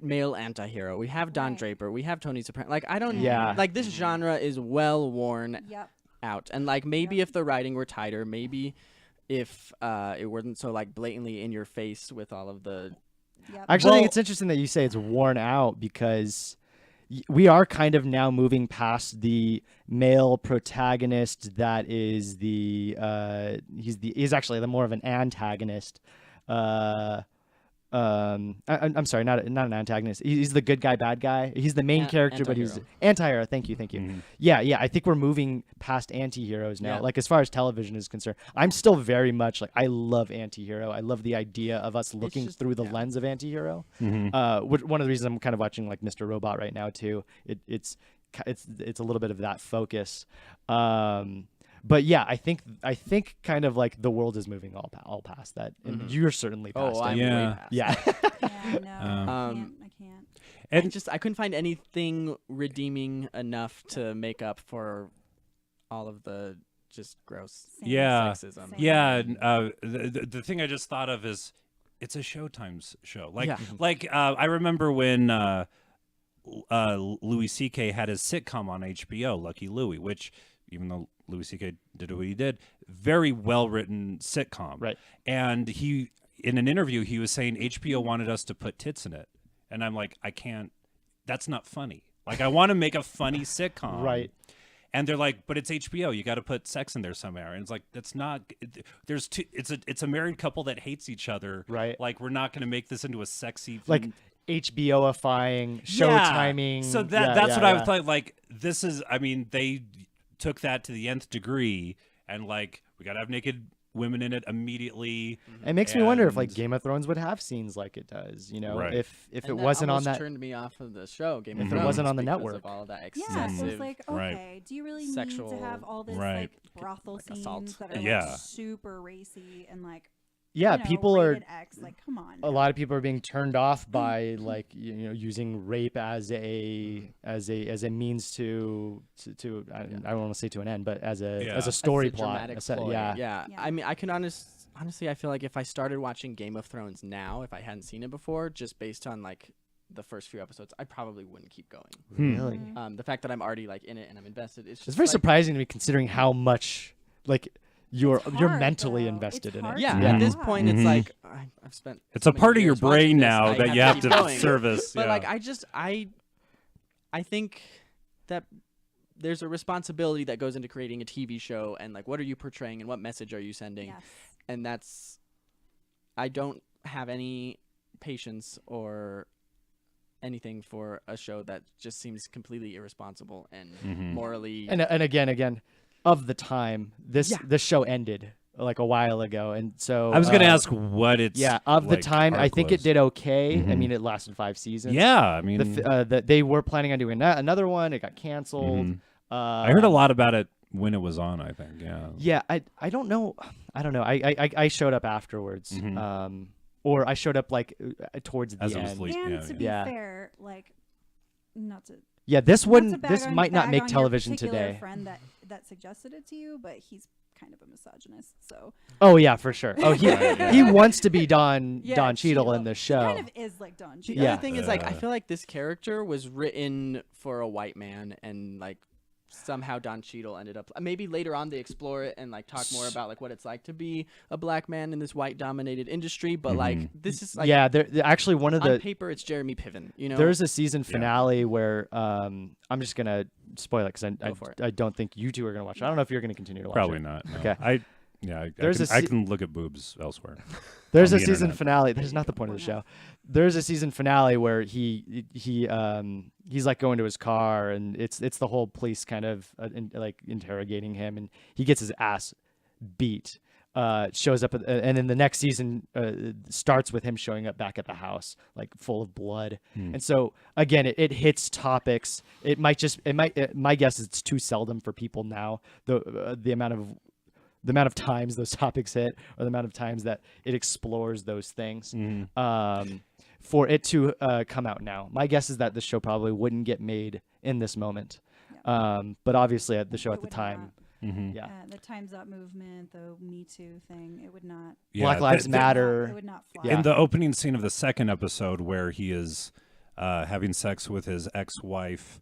male anti-hero. We have Don Right. Draper. We have Tony Soprano. Like I don't. Yeah. Like this genre is well worn Yep. out, and like maybe if the writing were tighter, maybe if it wasn't so like blatantly in your face with all of the. Yep. I actually think Well- it's interesting that you say it's worn out because we are kind of now moving past the male protagonist that is he's actually the more of an antagonist I'm sorry, not an antagonist. He's the good guy, bad guy. He's the main character, but he's anti-hero. Thank you. Mm-hmm. Yeah. I think we're moving past anti-heroes now. Yeah. Like as far as television is concerned, I'm still very much like I love anti-hero. I love the idea of us looking through the lens of anti-hero. One of the reasons I'm kind of watching like Mr. Robot right now too. It's a little bit of that focus. But yeah, I think kind of like the world is moving all past that, and you're certainly past it. I'm Yeah. way past Yeah. Yeah, no, I can't. And I couldn't find anything redeeming enough to make up for all of the just gross Yeah. sexism. Same. Yeah, the thing I just thought of is it's a Showtime's show. Like I remember when Louis C.K. had his sitcom on HBO, Lucky Louie, which even though Louis C.K. did what he did, very well written sitcom. Right. And he, in an interview, he was saying HBO wanted us to put tits in it, and I'm like, I can't. That's not funny. Like I want to make a funny sitcom. Right. And they're like, but it's HBO. You got to put sex in there somehow. And it's like, that's not. There's two. It's a married couple that hates each other. Right. Like we're not going to make this into a sexy. Like HBO-ifying, Showtiming. So that's what I was like. This is. I mean, they took that to the nth degree, and like we got to have naked women in it immediately. It makes me wonder if like Game of Thrones would have scenes like it does. You know, Right. if And it wasn't on almost that. turned me off of the show. Game If of it Thrones wasn't on the because network. of all of that Yeah, so excessive. it's like, Right. okay, do you really Sexual- need to have all this Right. like brothel Like scenes assault. that are Yeah. like super racy and like Yeah, you know, people are. rated X? Like, come on. A lot of people are being turned off by like using rape as a means to I don't want to say to an end, but as a story As a plot. dramatic A set- ploy. yeah. Yeah. Yeah. I mean, I can honestly, I feel like if I started watching Game of Thrones now, if I hadn't seen it before, just based on like the first few episodes, I probably wouldn't keep going. Really. The fact that I'm already like in it and I'm invested, it's just It's very like, surprising to me considering how much like you're It's hard, mentally though. invested It's in it. hard Yeah, to at this watch. point, it's like I've spent. It's so a many part of your years watching brain this, now I that you have keep to going. service. But yeah. like, I think that there's a responsibility that goes into creating a TV show, and like, what are you portraying, and what message are you sending? Yes. And I don't have any patience or anything for a show that just seems completely irresponsible and morally. And again, of the time, this show ended like a while ago, and so I was going to ask what it's. of the like, time, I arc think was. it did okay. I mean, it lasted 5 seasons. Yeah, I mean, They were planning on doing another one. It got canceled. I heard a lot about it when it was on. I think, yeah. Yeah, I don't know. I showed up afterwards, or I showed up like towards the As it end. was sleep. And Yeah, to be yeah. fair, like, not to Yeah, this not to wouldn't. bag This on- might not bag make on your television particular today. Friend that suggested it to you, but he's kind of a misogynist, so Oh yeah, for sure. Oh, Yeah. he wants to be Don Yeah, Cheadle in the show. He kind of is like Don The Cheadle. Yeah. other thing is, like, I feel like this character was written for a white man, and like somehow Don Cheadle ended up. Maybe later on they explore it and like talk more about like what it's like to be a black man in this white-dominated industry. But like, this is like, Yeah, they're actually one of on the. paper, it's Jeremy Piven. You know, There's a season finale where I'm just gonna spoil it because Go for it. I don't think you two are gonna watch it. I don't know if you're gonna continue to watch Probably it. not. No. Okay. I can look at boobs elsewhere. There's on a the season internet. finale. That's not the point of the show. There's a season finale where he's like going to his car, and it's the whole police kind of like interrogating him, and he gets his ass beat. Shows up, and then the next season starts with him showing up back at the house, like full of blood. And so again, it hits topics. My guess is it's too seldom for people now. The amount of times those topics hit, or the amount of times that it explores those things, for it to come out now. My guess is that the show probably wouldn't get made in this moment. But obviously at the show It at the would time, Mm-hmm. yeah. The Time's Up movement, the Me Too thing, it would not. Black Lives It Matter. would not fly. Yeah. In the opening scene of the second episode, where he is having sex with his ex-wife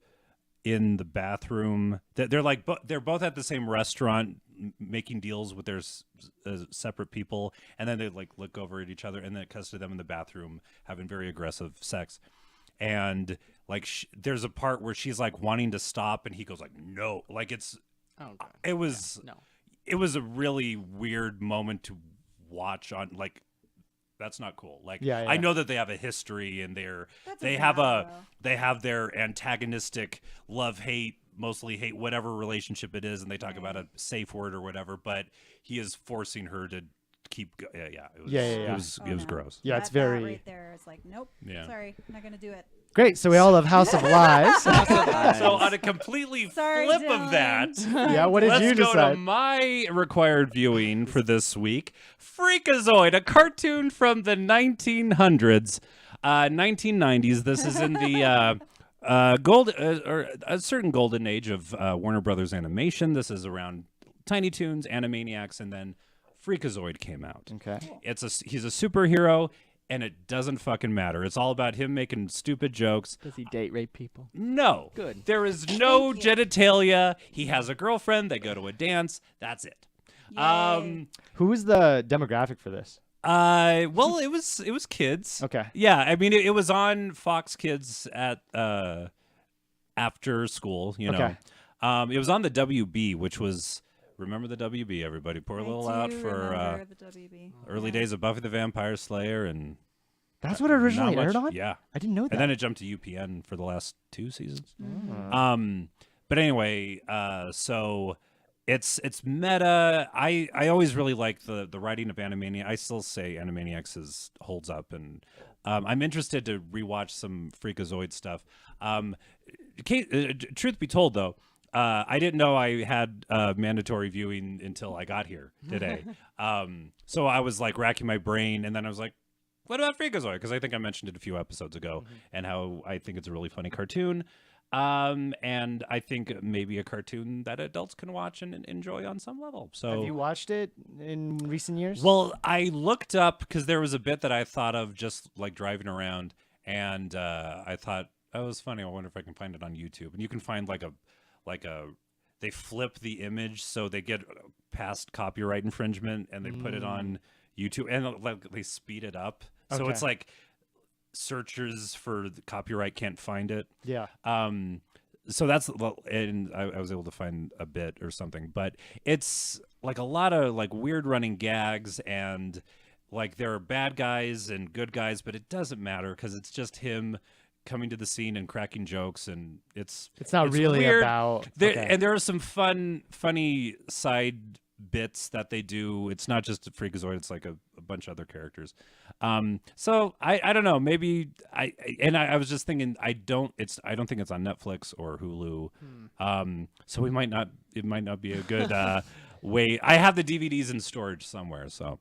in the bathroom, they're like they're both at the same restaurant making deals with their separate people, and then they like look over at each other, and then it cuts to them in the bathroom having very aggressive sex. And like there's a part where she's like wanting to stop, and he goes like no, like it's. Oh, God. It was No. It was a really weird moment to watch on like That's not cool. Like, Yeah, yeah. I know that they have a history and That's they okay, have though. they have their antagonistic love hate, mostly hate, whatever relationship it is, and they talk about a safe word or whatever. But he is forcing her to keep. It was, Yeah. It was gross. Yeah, it's That very right there. It's like, nope. Yeah. Sorry, I'm not gonna do it. great. So we all love House of Lies. So on a completely Sorry, flip Dylan. of that. Yeah, what did Let's you go to decide? my required viewing for this week. Freakazoid, a cartoon from the 1900s, 1990s. This is in the or a certain golden age of Warner Brothers animation. This is around Tiny Toons, Animaniacs, and then Freakazoid came out. Okay. He's a superhero, and it doesn't fucking matter. It's all about him making stupid jokes. Does he date rape people? No. Good. There is no genitalia. He has a girlfriend. They go to a dance. That's it. Yay. Who is the demographic for this? Well, it was kids. Okay. Yeah, I mean, it was on Fox Kids at after school. You know. Okay. It was on the WB, which was remember the WB. Everybody pour a little out for remember the WB. early days of Buffy the Vampire Slayer, and That's what it originally not aired much- on? Yeah. I didn't know that. And then it jumped to UPN for the last 2 seasons. Mm. But anyway, so it's meta. I always really like the writing of Animaniacs. I still say Animaniacs holds up, and I'm interested to rewatch some Freakazoid stuff. Truth be told, though, I didn't know I had mandatory viewing until I got here today. So I was like racking my brain, and then I was like, what about Freakazoid? Because I think I mentioned it a few episodes ago, and how I think it's a really funny cartoon. And I think maybe a cartoon that adults can watch and enjoy on some level. So Have you watched it in recent years? well, I looked up because there was a bit that I thought of just like driving around, and I thought, oh, it was funny. I wonder if I can find it on YouTube. And you can find like a they flip the image so they get past copyright infringement, and they put it on YouTube, and like they speed it up. So Okay. it's like searchers for the copyright can't find it. yeah. So that's, well, and I was able to find a bit or something, but it's like a lot of like weird running gags, and like there are bad guys and good guys, but it doesn't matter because it's just him coming to the scene and cracking jokes, and it's It's not really weird. about. There, okay. And there are some funny side bits that they do. It's not just a Freakazoid; it's like a bunch of other characters. So I don't know. Maybe I was just thinking I don't think it's on Netflix or Hulu. So we might not. It might not be a good way. I have the DVDs in storage somewhere. So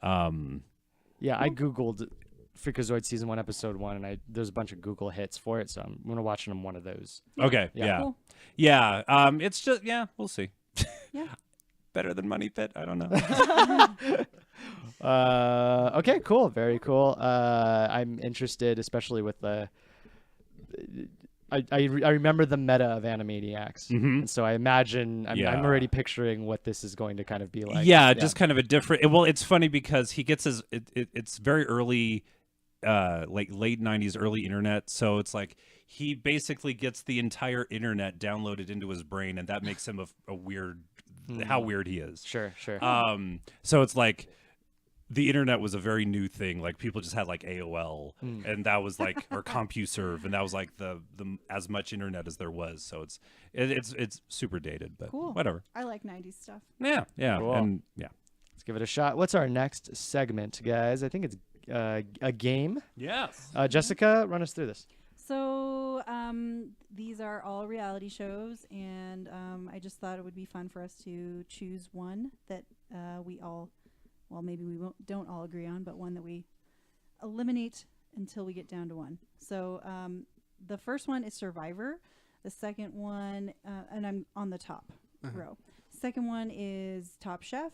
Yeah, I googled Freakazoid season 1 episode 1, and there's a bunch of Google hits for it, so I'm gonna watch on one of those. okay, Yeah. Cool. yeah. It's just we'll see. Yeah. Better than Money Pit? I don't know. Okay, cool, very cool. I'm interested, especially with the. I remember the meta of Animaniacs, and so I imagine I'm Yeah. already picturing what this is going to kind of be like. Just kind of a different. Well, it's funny because he gets his. It's very early, like late '90s, early internet. So it's like he basically gets the entire internet downloaded into his brain, and that makes him a weird. How weird he is. Sure. So it's like the internet was a very new thing. Like people just had like AOL, and that was like or CompuServe, and that was like the as much internet as there was. So it's super dated, but Cool. whatever. I like 90s stuff. Yeah, Cool. and yeah. Let's give it a shot. What's our next segment, guys? I think it's a game. Yes. Jessica, run us through this. So these are all reality shows, and I just thought it would be fun for us to choose one that we all, well, maybe we don't all agree on, but one that we eliminate until we get down to one. So the first one is Survivor. The second one, and I'm on the top row. Second one is Top Chef.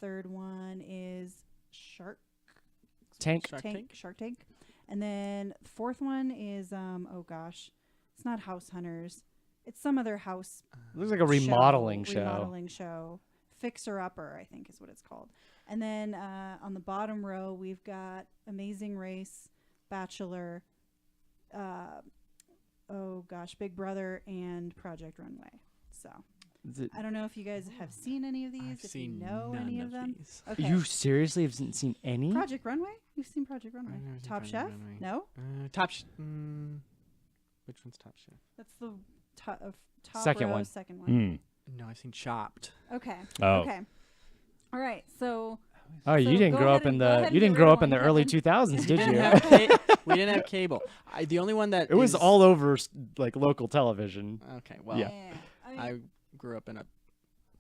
Third one is Shark Tank. Tank. And then fourth one is oh gosh, it's not House Hunters. It's some other house. Looks like a remodeling show. Remodeling show. Fixer Upper, I think is what it's called. And then on the bottom row we've got Amazing Race, Bachelor, oh gosh, Big Brother, and Project Runway. So I don't know if you guys have seen any of these. I've if seen you know none any of them. these. Okay. You seriously haven't seen any? Project Runway? You've seen Project Runway? I've never seen Top Project Chef? Runway. No? Which one's Top Chef? That's the top Second row, one. second one. Mm. No, I've seen Chopped. Okay. Oh. Okay. All right. So Oh, you So didn't go grow ahead up in and- go ahead the and you get didn't rid grow of up in the one, early Kevin. 2000s, did you? We didn't have cable. The only one that It was is- all over like local television. Okay, well, Yeah. I grew up in a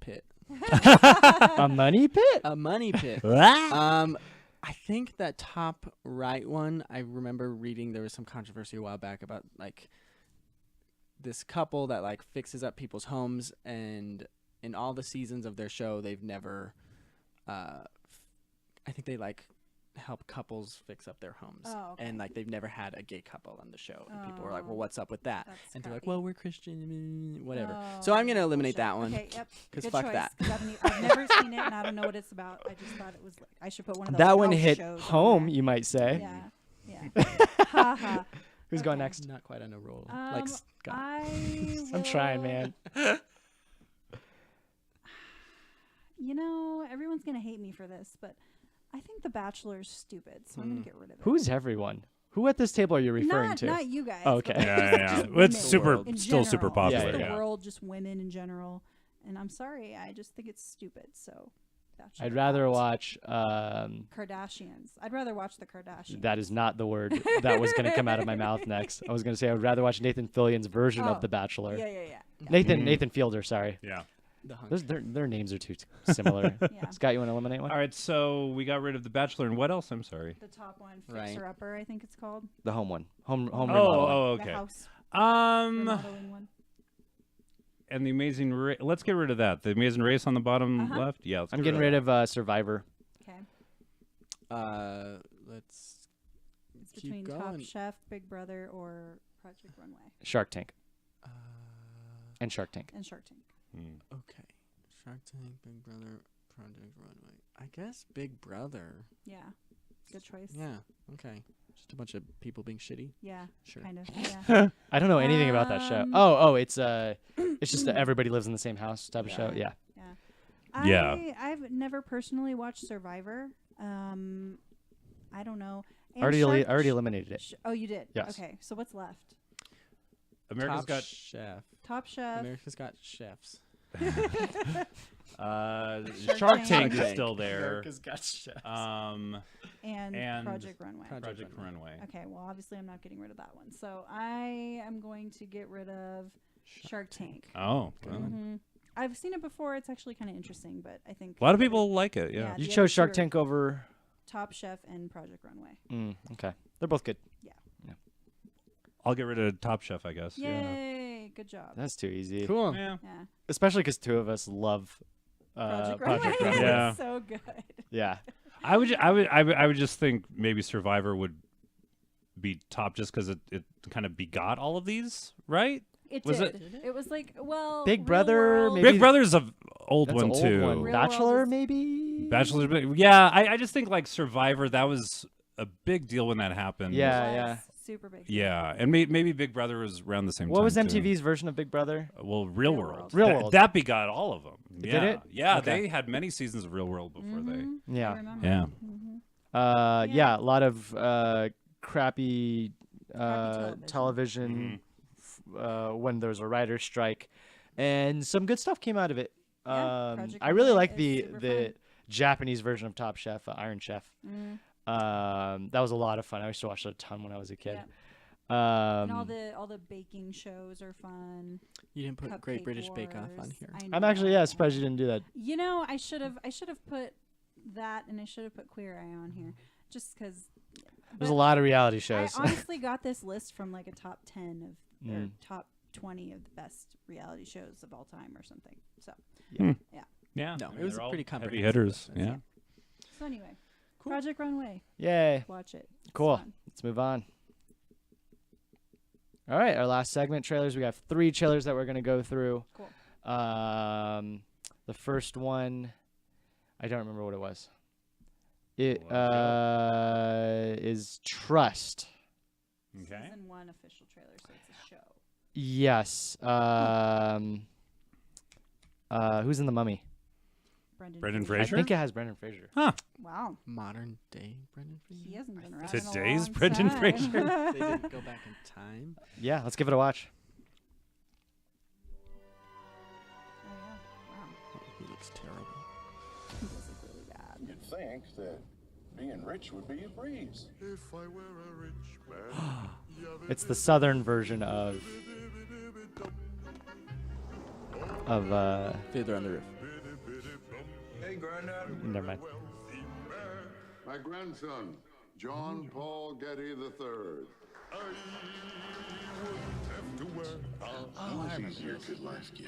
pit, A money pit? a money pit. I think that top right one, I remember reading there was some controversy a while back about like this couple that like fixes up people's homes, and in all the seasons of their show they've never I think they like help couples fix up their homes. Oh, okay. And like they've never had a gay couple on the show, and people were like, Oh. well, what's up with that? That's And they're like, crappy. well, we're Christian, whatever. Oh, So I'm gonna yeah, eliminate bullshit. that one. Okay, yep. 'Cause Good fuck choice, that. 'cause I've never seen it, and I don't know what it's about. I just thought it was like I should put one of those. That one house hit shows on home, there. you might say. Yeah. Yeah. Ha ha. Who's going Okay. next? Not quite on a roll. Um, Like Scott. I'm trying, will- man. You know, everyone's gonna hate me for this, but I think The Bachelor's stupid, so I'm gonna get rid of it. Who's everyone? Who at this table are you referring not, to? Not you guys. Oh, but okay. like Yeah, just yeah. women It's super, in still super general. popular. Just Yeah, the Yeah. world, just women in general. And I'm sorry, I just think it's stupid. So, Bachelor I'd rather out. watch. Kardashians. I'd rather watch the Kardashians. That is not the word that was going to come out of my mouth next. I was going to say I would rather watch Nathan Fillion's version Oh, of The Bachelor. Yeah. Nathan Fielder, sorry. Yeah. The hunk. Their names are too similar. Yeah. Scott, you want to eliminate one? All right, so we got rid of the Bachelor, and what else? I'm sorry. The top one, Right. Fixer Upper, I think it's called. The home one. Home Oh, remodeling. oh, The okay. house And remodeling one. the Amazing Race. Let's get rid of that. The Amazing Race on the bottom Uh-huh. left. Yeah, let's I'm get getting rid of Survivor. Okay. Let's It's keep between Top going. Chef, Big Brother, or Project Runway Shark Tank. Uh, And Shark Tank. and Shark Tank. Hmm. okay. Shark Tank, Big Brother, Project Runway. I guess Big Brother. Yeah. Good choice. Yeah. Okay. Just a bunch of people being shitty. Yeah. Sure. Kind of. Yeah. I don't know anything about that show. Um, It's just that everybody lives in the same house type of show. Yeah. Yeah. I've never personally watched Survivor. I don't know. And I already Shark- eliminated it. Oh, you did. Yes. Okay. So what's left? America's Top got Chef. Top Chef. America's got chefs. Shark Tank. Tank is Tank. still there. got chefs. and Project Runway. Project Runway. Okay, well, obviously, I'm not getting rid of that one. So I am going to get rid of Shark Tank. Oh, well. Mhm. I've seen it before. It's actually kind of interesting, but I think A lot of people like it. Yeah. Yeah. You the chose other Shark two are- Tank over. Top Chef and Project Runway. Okay. They're both good. I'll get rid of Top Chef, I guess. Yay! Good job. That's too easy. Cool. Yeah. Yeah. Especially because two of us love Project Project Runway. Runway. Yeah. So good. Yeah. I would just think maybe Survivor would be top just because it kind of begot all of these, right? It Was did. It was like, well, Big Real Brother, World- maybe- Big Brother's an old That's one an old too. one. Real Bachelor, World is- maybe? Bachelor's, yeah. I just think like Survivor, that was a big deal when that happened. Yeah. was yeah. Super big. Yeah, and maybe Big Brother was around the same time. What was too. MTV's version of Big Brother? Well, Real Real World. World. Real That- World. That begot all of them. Did Yeah. it? Yeah, Okay. they had many seasons of Real World before Mhm. I Yeah. remember. Yeah. Mhm. Yeah, a lot of crappy television. television when there's a writer's strike, and some good stuff came out of it. Yeah, Project I really Runway like is the super Japanese version of Top Chef, Iron Chef. Mm. That was a lot of fun. I used to watch it a ton when I was a kid. And all the baking shows are fun. You didn't put Great Cupcake British Bake Off on Wars. here. I I'm actually know. surprised you didn't do that. You know, I should have put that, and I should have put Queer Eye on here, just because. There's a lot of reality shows. I honestly got this list from like a top 10 of or Mm. top 20 of the best reality shows of all time or something. So Yeah. No, I mean, it was they're all pretty heavy comprehensive. hitters. That's- Yeah. so anyway, Cool. Project Runway, Yay. watch it. It's Cool. fun. Let's move on. All right, our last segment, trailers. We have 3 trailers that we're going to go through. Cool. The first one, I don't remember what it was. It is Trust. Okay. Season 1 official trailer, so it's a show. Yes. Who's in The Mummy? Brendan I Fraser? think it has Brendan Fraser. Huh. Wow. Modern day Brendan Fraser. He hasn't been around. Today's in a long Brendan time. Fraser. They didn't go back in time. Yeah, let's give it a watch. Oh, yeah. Wow. He looks terrible. He does look really bad. You'd think that being rich would be a breeze. If I were a rich man. It's the southern version of Fiddler on the Roof. Hey, Granddad. never mind. My grandson, John Paul Getty III. How much easier could life get?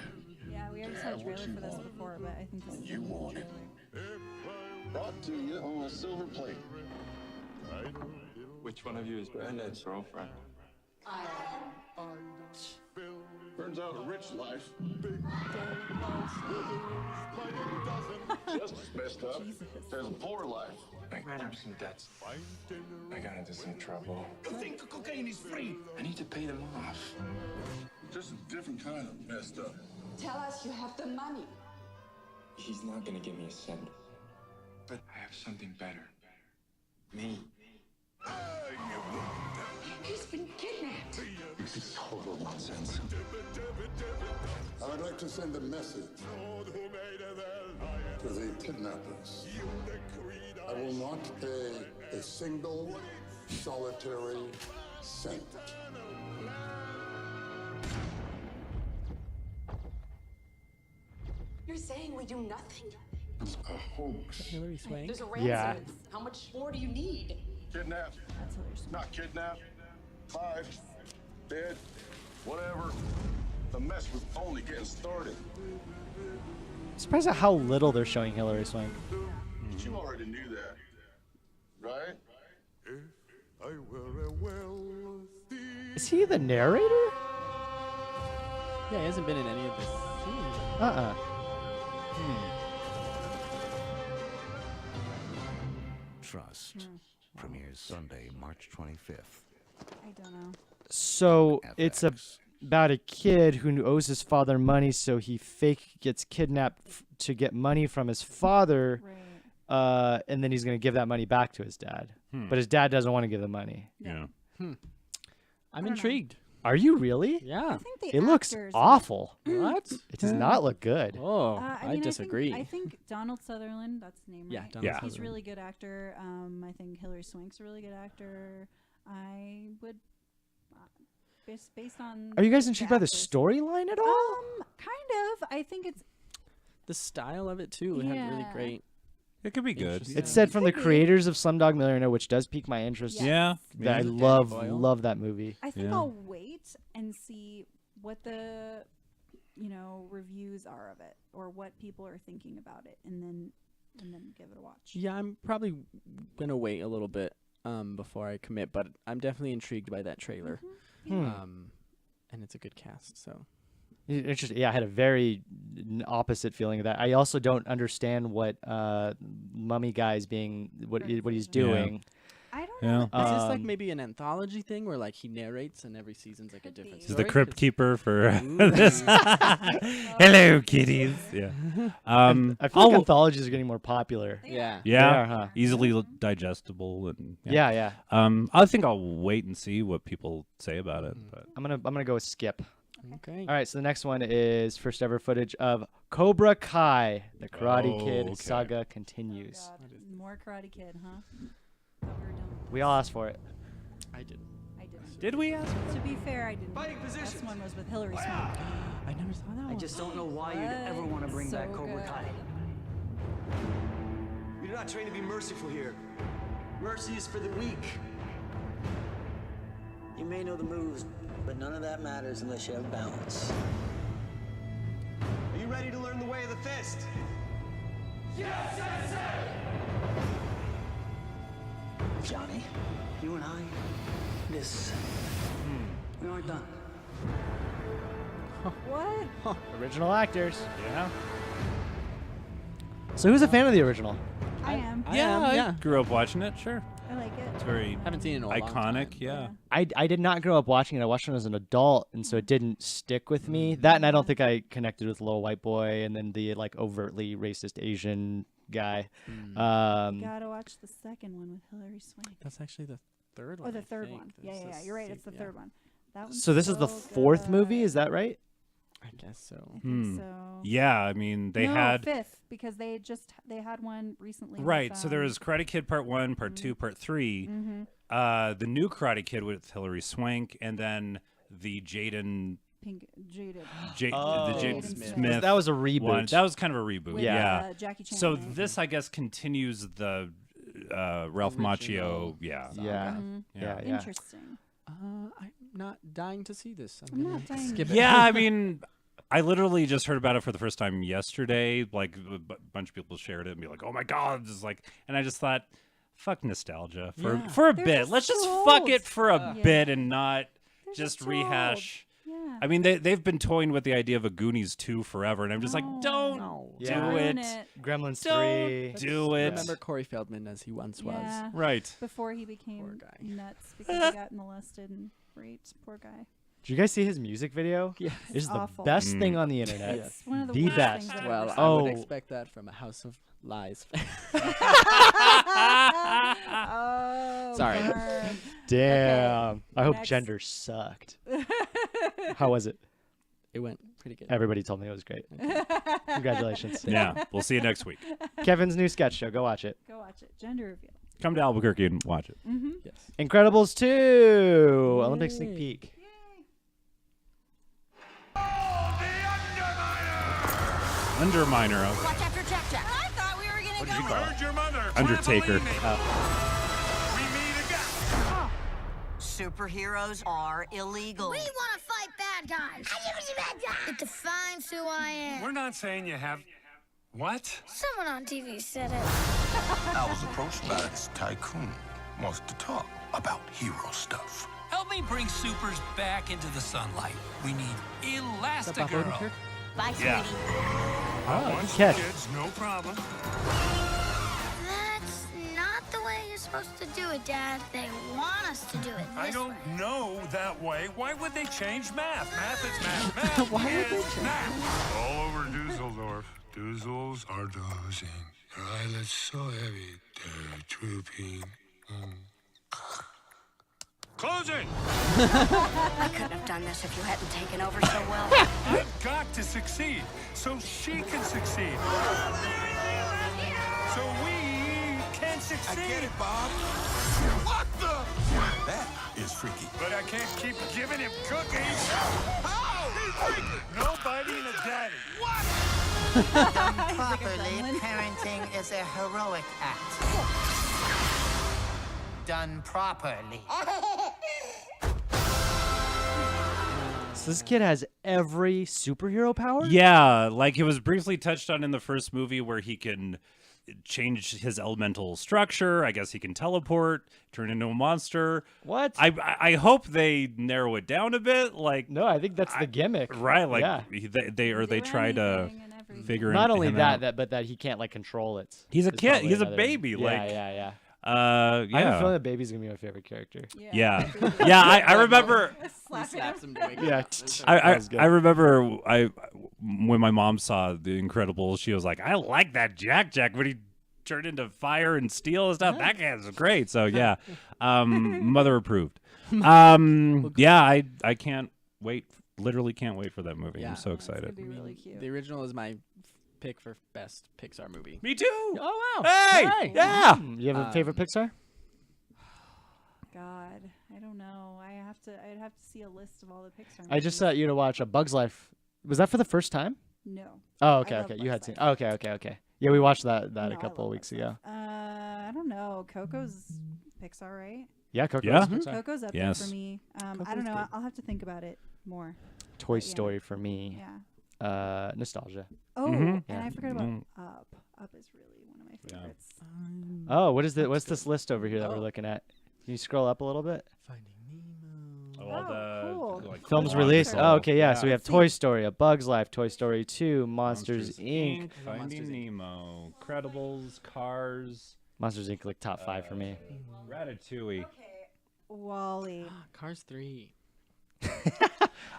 Yeah, we already saw a trailer for this before, but I think this is You a want it. trailer. Brought to you on a silver plate. Which one of you is Granddad's girlfriend? Turns out a rich life. Just as messed up as a poor life. I ran up some debts. I got into some trouble. You think cocaine is free? I need to pay them off. Just a different kind of messed up. Tell us you have the money. He's not gonna give me a cent. But I have something better. Me. He's been kidnapped. This is total nonsense. I would like to send a message to the kidnappers. I will not pay a single solitary cent. You're saying we do nothing? It's a hoax. Hillary Swank. There's a ransom. Yeah. How much more do you need? Kidnapped, That's hilarious. not kidnapped. 5, dead, whatever. The mess was only getting started. Surprised at how little they're showing Hillary Swank. But you already knew that, right? Is he the narrator? Yeah, he hasn't been in any of the scenes. Uh-uh. Trust premieres Sunday, March 25th. I don't know. So it's FX. about a kid who owes his father money, so he fake gets kidnapped to get money from his father, Right. and then he's going to give that money back to his dad. But his dad doesn't want to give the money. Yeah. I'm don't know. intrigued. Are you really? Yeah. I think the It looks actors- awful. What? It does not look good. Oh, I I mean, disagree. I think Donald Sutherland, that's the name, Yeah, right? Donald Yeah. Sutherland. He's a really good actor. I think Hillary Swank's a really good actor. I would, based on. Are you guys intrigued by the actors- storyline at all? Kind of. I think it's. The style of it too. It had really Yeah. great. It could be good. Interesting. It's said from the Could be. creators of Slumdog Millionaire, which does pique my interest. Yeah. That I yeah. love Boyle. love that movie. I think Yeah. I'll wait and see what the, reviews are of it or what people are thinking about it, and then give it a watch. Yeah, I'm probably gonna wait a little bit before I commit, but I'm definitely intrigued by that trailer. And it's a good cast, so. Interesting. Yeah, I had a very opposite feeling of that. I also don't understand what Mummy Guy's being what he's doing. I don't Yeah. know. Is this like Um, maybe an anthology thing where like he narrates and every season's like a Could different be. He's story? the crypt 'Cause- keeper for Ooh. this. Hello, kitties. Yeah. I feel like anthologies are getting more popular. Yeah. They Yeah. are, huh? Easily digestible and Yeah. I think I'll wait and see what people say about it. But I'm gonna go with skip. Okay. All right, so the next one is first ever footage of Cobra Kai. The Karate Kid okay. saga Oh, continues. God. More Karate Kid, huh? Thought we were done with We all asked for it. I did. I didn't. did we ask? To be fair, I didn't. This one was with Hillary Swank. I never saw that one. I just don't know why you'd ever want to bring back So Cobra good. Kai. We do not train to be merciful here. Mercy is for the weak. You may know the moves, but none of that matters unless you have balance. Are you ready to learn the way of the fist? Yes, Johnny, you and I, we aren't done. What? Original actors. Yeah. So who's a fan of the original? I am. I Yeah, am, I yeah. grew up watching it. Sure. I like it. It's very Haven't seen it in a long iconic. time. Yeah. I did not grow up watching it. I watched it as an adult, and so it didn't stick with me. That, and I don't think I connected with Little White Boy, and then the like overtly racist Asian guy. You gotta watch the second one with Hilary Swank. That's actually the third one. Or the I third think. one. There's Yeah, a you're right. It's the sequ- third one. That one's So this is the fourth movie, is that right? I guess so. I think so. Yeah, I mean they no, had fifth because they had one recently. right. With, So there was Karate Kid Part 1, Part 2, Part 3. The new Karate Kid with Hilary Swank, and then the Jaden Jaded the Jaden Smith. Smith. That was a reboot. one. That was kind of a reboot. with yeah. Jackie Chan. So in it. this, I guess, continues the Ralph Macchio. Original Yeah. Yeah. Yeah. Interesting. I'm not dying to see this. I'm gonna not dying skip to it. Yeah, I mean, I literally just heard about it for the first time yesterday. Like a bunch of people shared it and be like, "Oh my god!" Just like, and I just thought, "Fuck nostalgia for a They're bit. just Let's just too fuck old. it for a Yeah. bit and not They're just too old. rehash." Yeah. I mean, they've been toying with the idea of a Goonies 2 forever, and I'm just like, don't No. do Yeah. Ruin it. Gremlins Don't 3. do it. Remember Corey Feldman as he once Yeah. Right. Before he Poor became guy. nuts because he got molested and raped. Poor guy. Did you guys see his music video? Yeah. It's the awful. best thing on the internet. It's one of the, The worst best. things I've Well, ever I Oh. would expect that from a House of Lies. Oh, Sorry. burn. Damn. I hope next. gender sucked. How was it? It went pretty good. Everybody told me it was great. Congratulations. Yeah. We'll see you next week. Kevin's new sketch show. Go watch it. Go watch it. Gender reveal. Come to Albuquerque and watch it. Yes. Incredibles 2. Olympic sneak Yay. peek. Underminer. Watch after Jack Jack. I thought we were gonna go. Heard your mother. Undertaker. We meet again. Superheroes are illegal. We want to fight bad guys. It defines who I am. We're not saying you have. What? Someone on TV said it. I was approached by this tycoon. Wants to talk about hero stuff. Help me bring supers back into the sunlight. We need Bob Elastigirl. Odenkirk? Bye, Yeah. sweetie. Good catch. Kids, no problem. That's not the way you're supposed to do it, Dad. They want us to do it this I don't way. know that way. Why would they change math? Math is math. Math Why would they is change math. All over Dusseldorf. Dussels are dozing. Their eyelids so heavy, they're drooping. Closing! I couldn't have done this if you hadn't taken over so well. I've got to succeed so she can succeed. So we can succeed. I get it, Bob. What the? That is freaky. But I can't keep giving him cookies. How? He's freaky. No biting a daddy. What? Properly, parenting is a heroic act. Done properly. So this kid has every superhero power? Yeah, like it was briefly touched on in the first movie where he can change his elemental structure. I guess he can teleport, turn into a monster. What? I hope they narrow it down a bit. Like No, I think that's the gimmick. right, like Yeah. they try to figure Not only him that, out. but that he can't like control it. He's a is kid. probably He's a another- baby. Yeah, Like yeah. yeah. I have a feeling that baby's gonna be my favorite character. Yeah. Yeah, I remember He slaps him to wake Yeah. him up. I remember when my mom saw The Incredibles, she was like, I like that Jack when he turned into fire and steel and stuff. That guy's great. So yeah. Mother approved. Yeah, I can't wait. Literally can't wait for that movie. Yeah. I'm so It's gonna excited. be really cute. The original is my pick for best Pixar movie. Me too. Oh wow! Hey, yeah. You have a favorite Pixar? God, I don't know. I'd have to see a list of all the Pixar. I just movies. sent you to watch A Bug's Life. Was that for the first time? No. Oh, I okay, love okay. You had Bugs seen. Life. Okay. Yeah, we watched that No, a I couple love of weeks Bugs ago. Life. I don't know. Coco's Pixar, right? Yeah, Coco. Yeah. was Pixar. Coco's up Yes. there for me. I Coco's don't know. good. I'll have to think about it more. Toy Yeah. Story for me. Yeah. Nostalgia. Oh, Mhm. and I forgot about Mm. Up. Up is really one of my Yeah. favorites. Oh, what's this list over here that we're Oh. looking at? Can you scroll up a little bit? Finding Nemo. All the cool. like, Films chronological- released. Oh, okay, yeah. So we have Let's see. Toy Story, A Bug's Life, Toy Story 2, Monsters Inc. Finding Monsters, Inc. Nemo, Credibles, Cars, Monsters Inc. like top 5 for me. Ratatouille. Wally. Cars 3.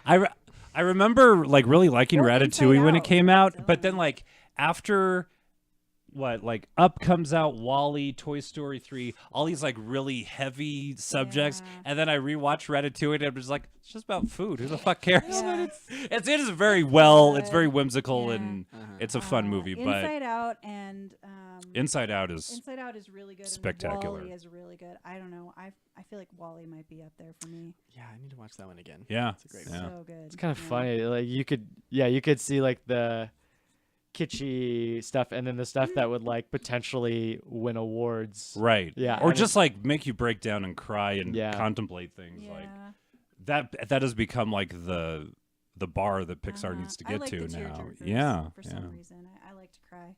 I remember like really liking Or Ratatouille Inside when it Out. came out, but then like after like Up comes out, Wall-E, Toy Story 3, all these like really heavy subjects, and then I rewatched Ratatouille and it was like, it's just about food. Who the fuck cares? Yeah. It is very well, it's Good. very whimsical Yeah. and it's a fun movie, but Inside Out and Inside Out is really good. spectacular. And Wall-E is really good. I don't know. I feel like Wall-E might be up there for me. Yeah, I need to watch that one again. Yeah. It's a great Yeah. one. So good. It's kind of Yeah. funny. Like you could see like the kitschy stuff and then the stuff that would like potentially win awards. Right. Yeah. Or and just like make you break down and cry and Yeah. contemplate things Yeah. like that has become like the bar that Pixar needs to I get like to the now. tearjerkers Yeah. For some reason, I like to cry.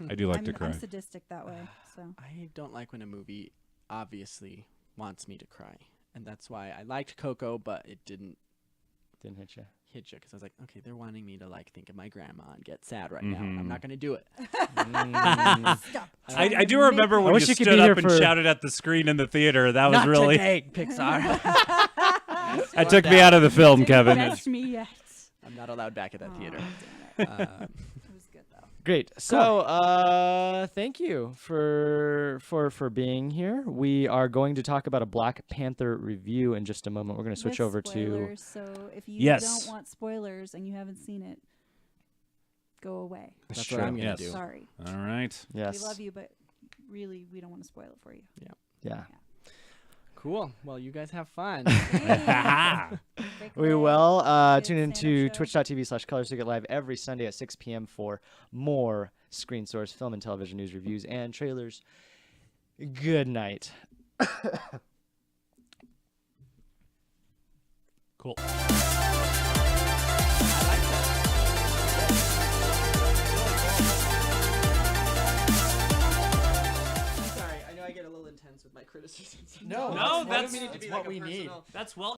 I do like to I'm cry. sadistic that way. So I don't like when a movie obviously wants me to cry. And that's why I liked Coco, but it didn't hit you. Hit you because I was like, okay, they're wanting me to like think of my grandma and get sad right now. And I'm Mhm. not going to do it. stop. I do remember when you wish you could stood be up here and for- shouted at the screen in the theater. That was Not really today, Pixar. that took me out of the film, Kevin. Best me yet. I'm not allowed back at that theater. It was good though. Great. So, thank you for being here. We are going to talk about a Black Panther review in just a moment. We're going to switch With over to spoilers, So if you Yes. don't want spoilers and you haven't seen it, go away. That's Sure. what I'm going Yes. to do. Sorry. All right. yes. We love you, but really, we don't want to spoil it for you. Yeah. Cool. Well, you guys have fun. We will Good tune into stand-up show. twitch.tv/Colors to get live every Sunday at 6 p.m. for more Screen Source film and television news reviews and trailers. Good night. Cool. I'm sorry. I know I get a little intense with my criticisms. No, No, I don't that's- mean it to that's be what like a we need. personal- That's well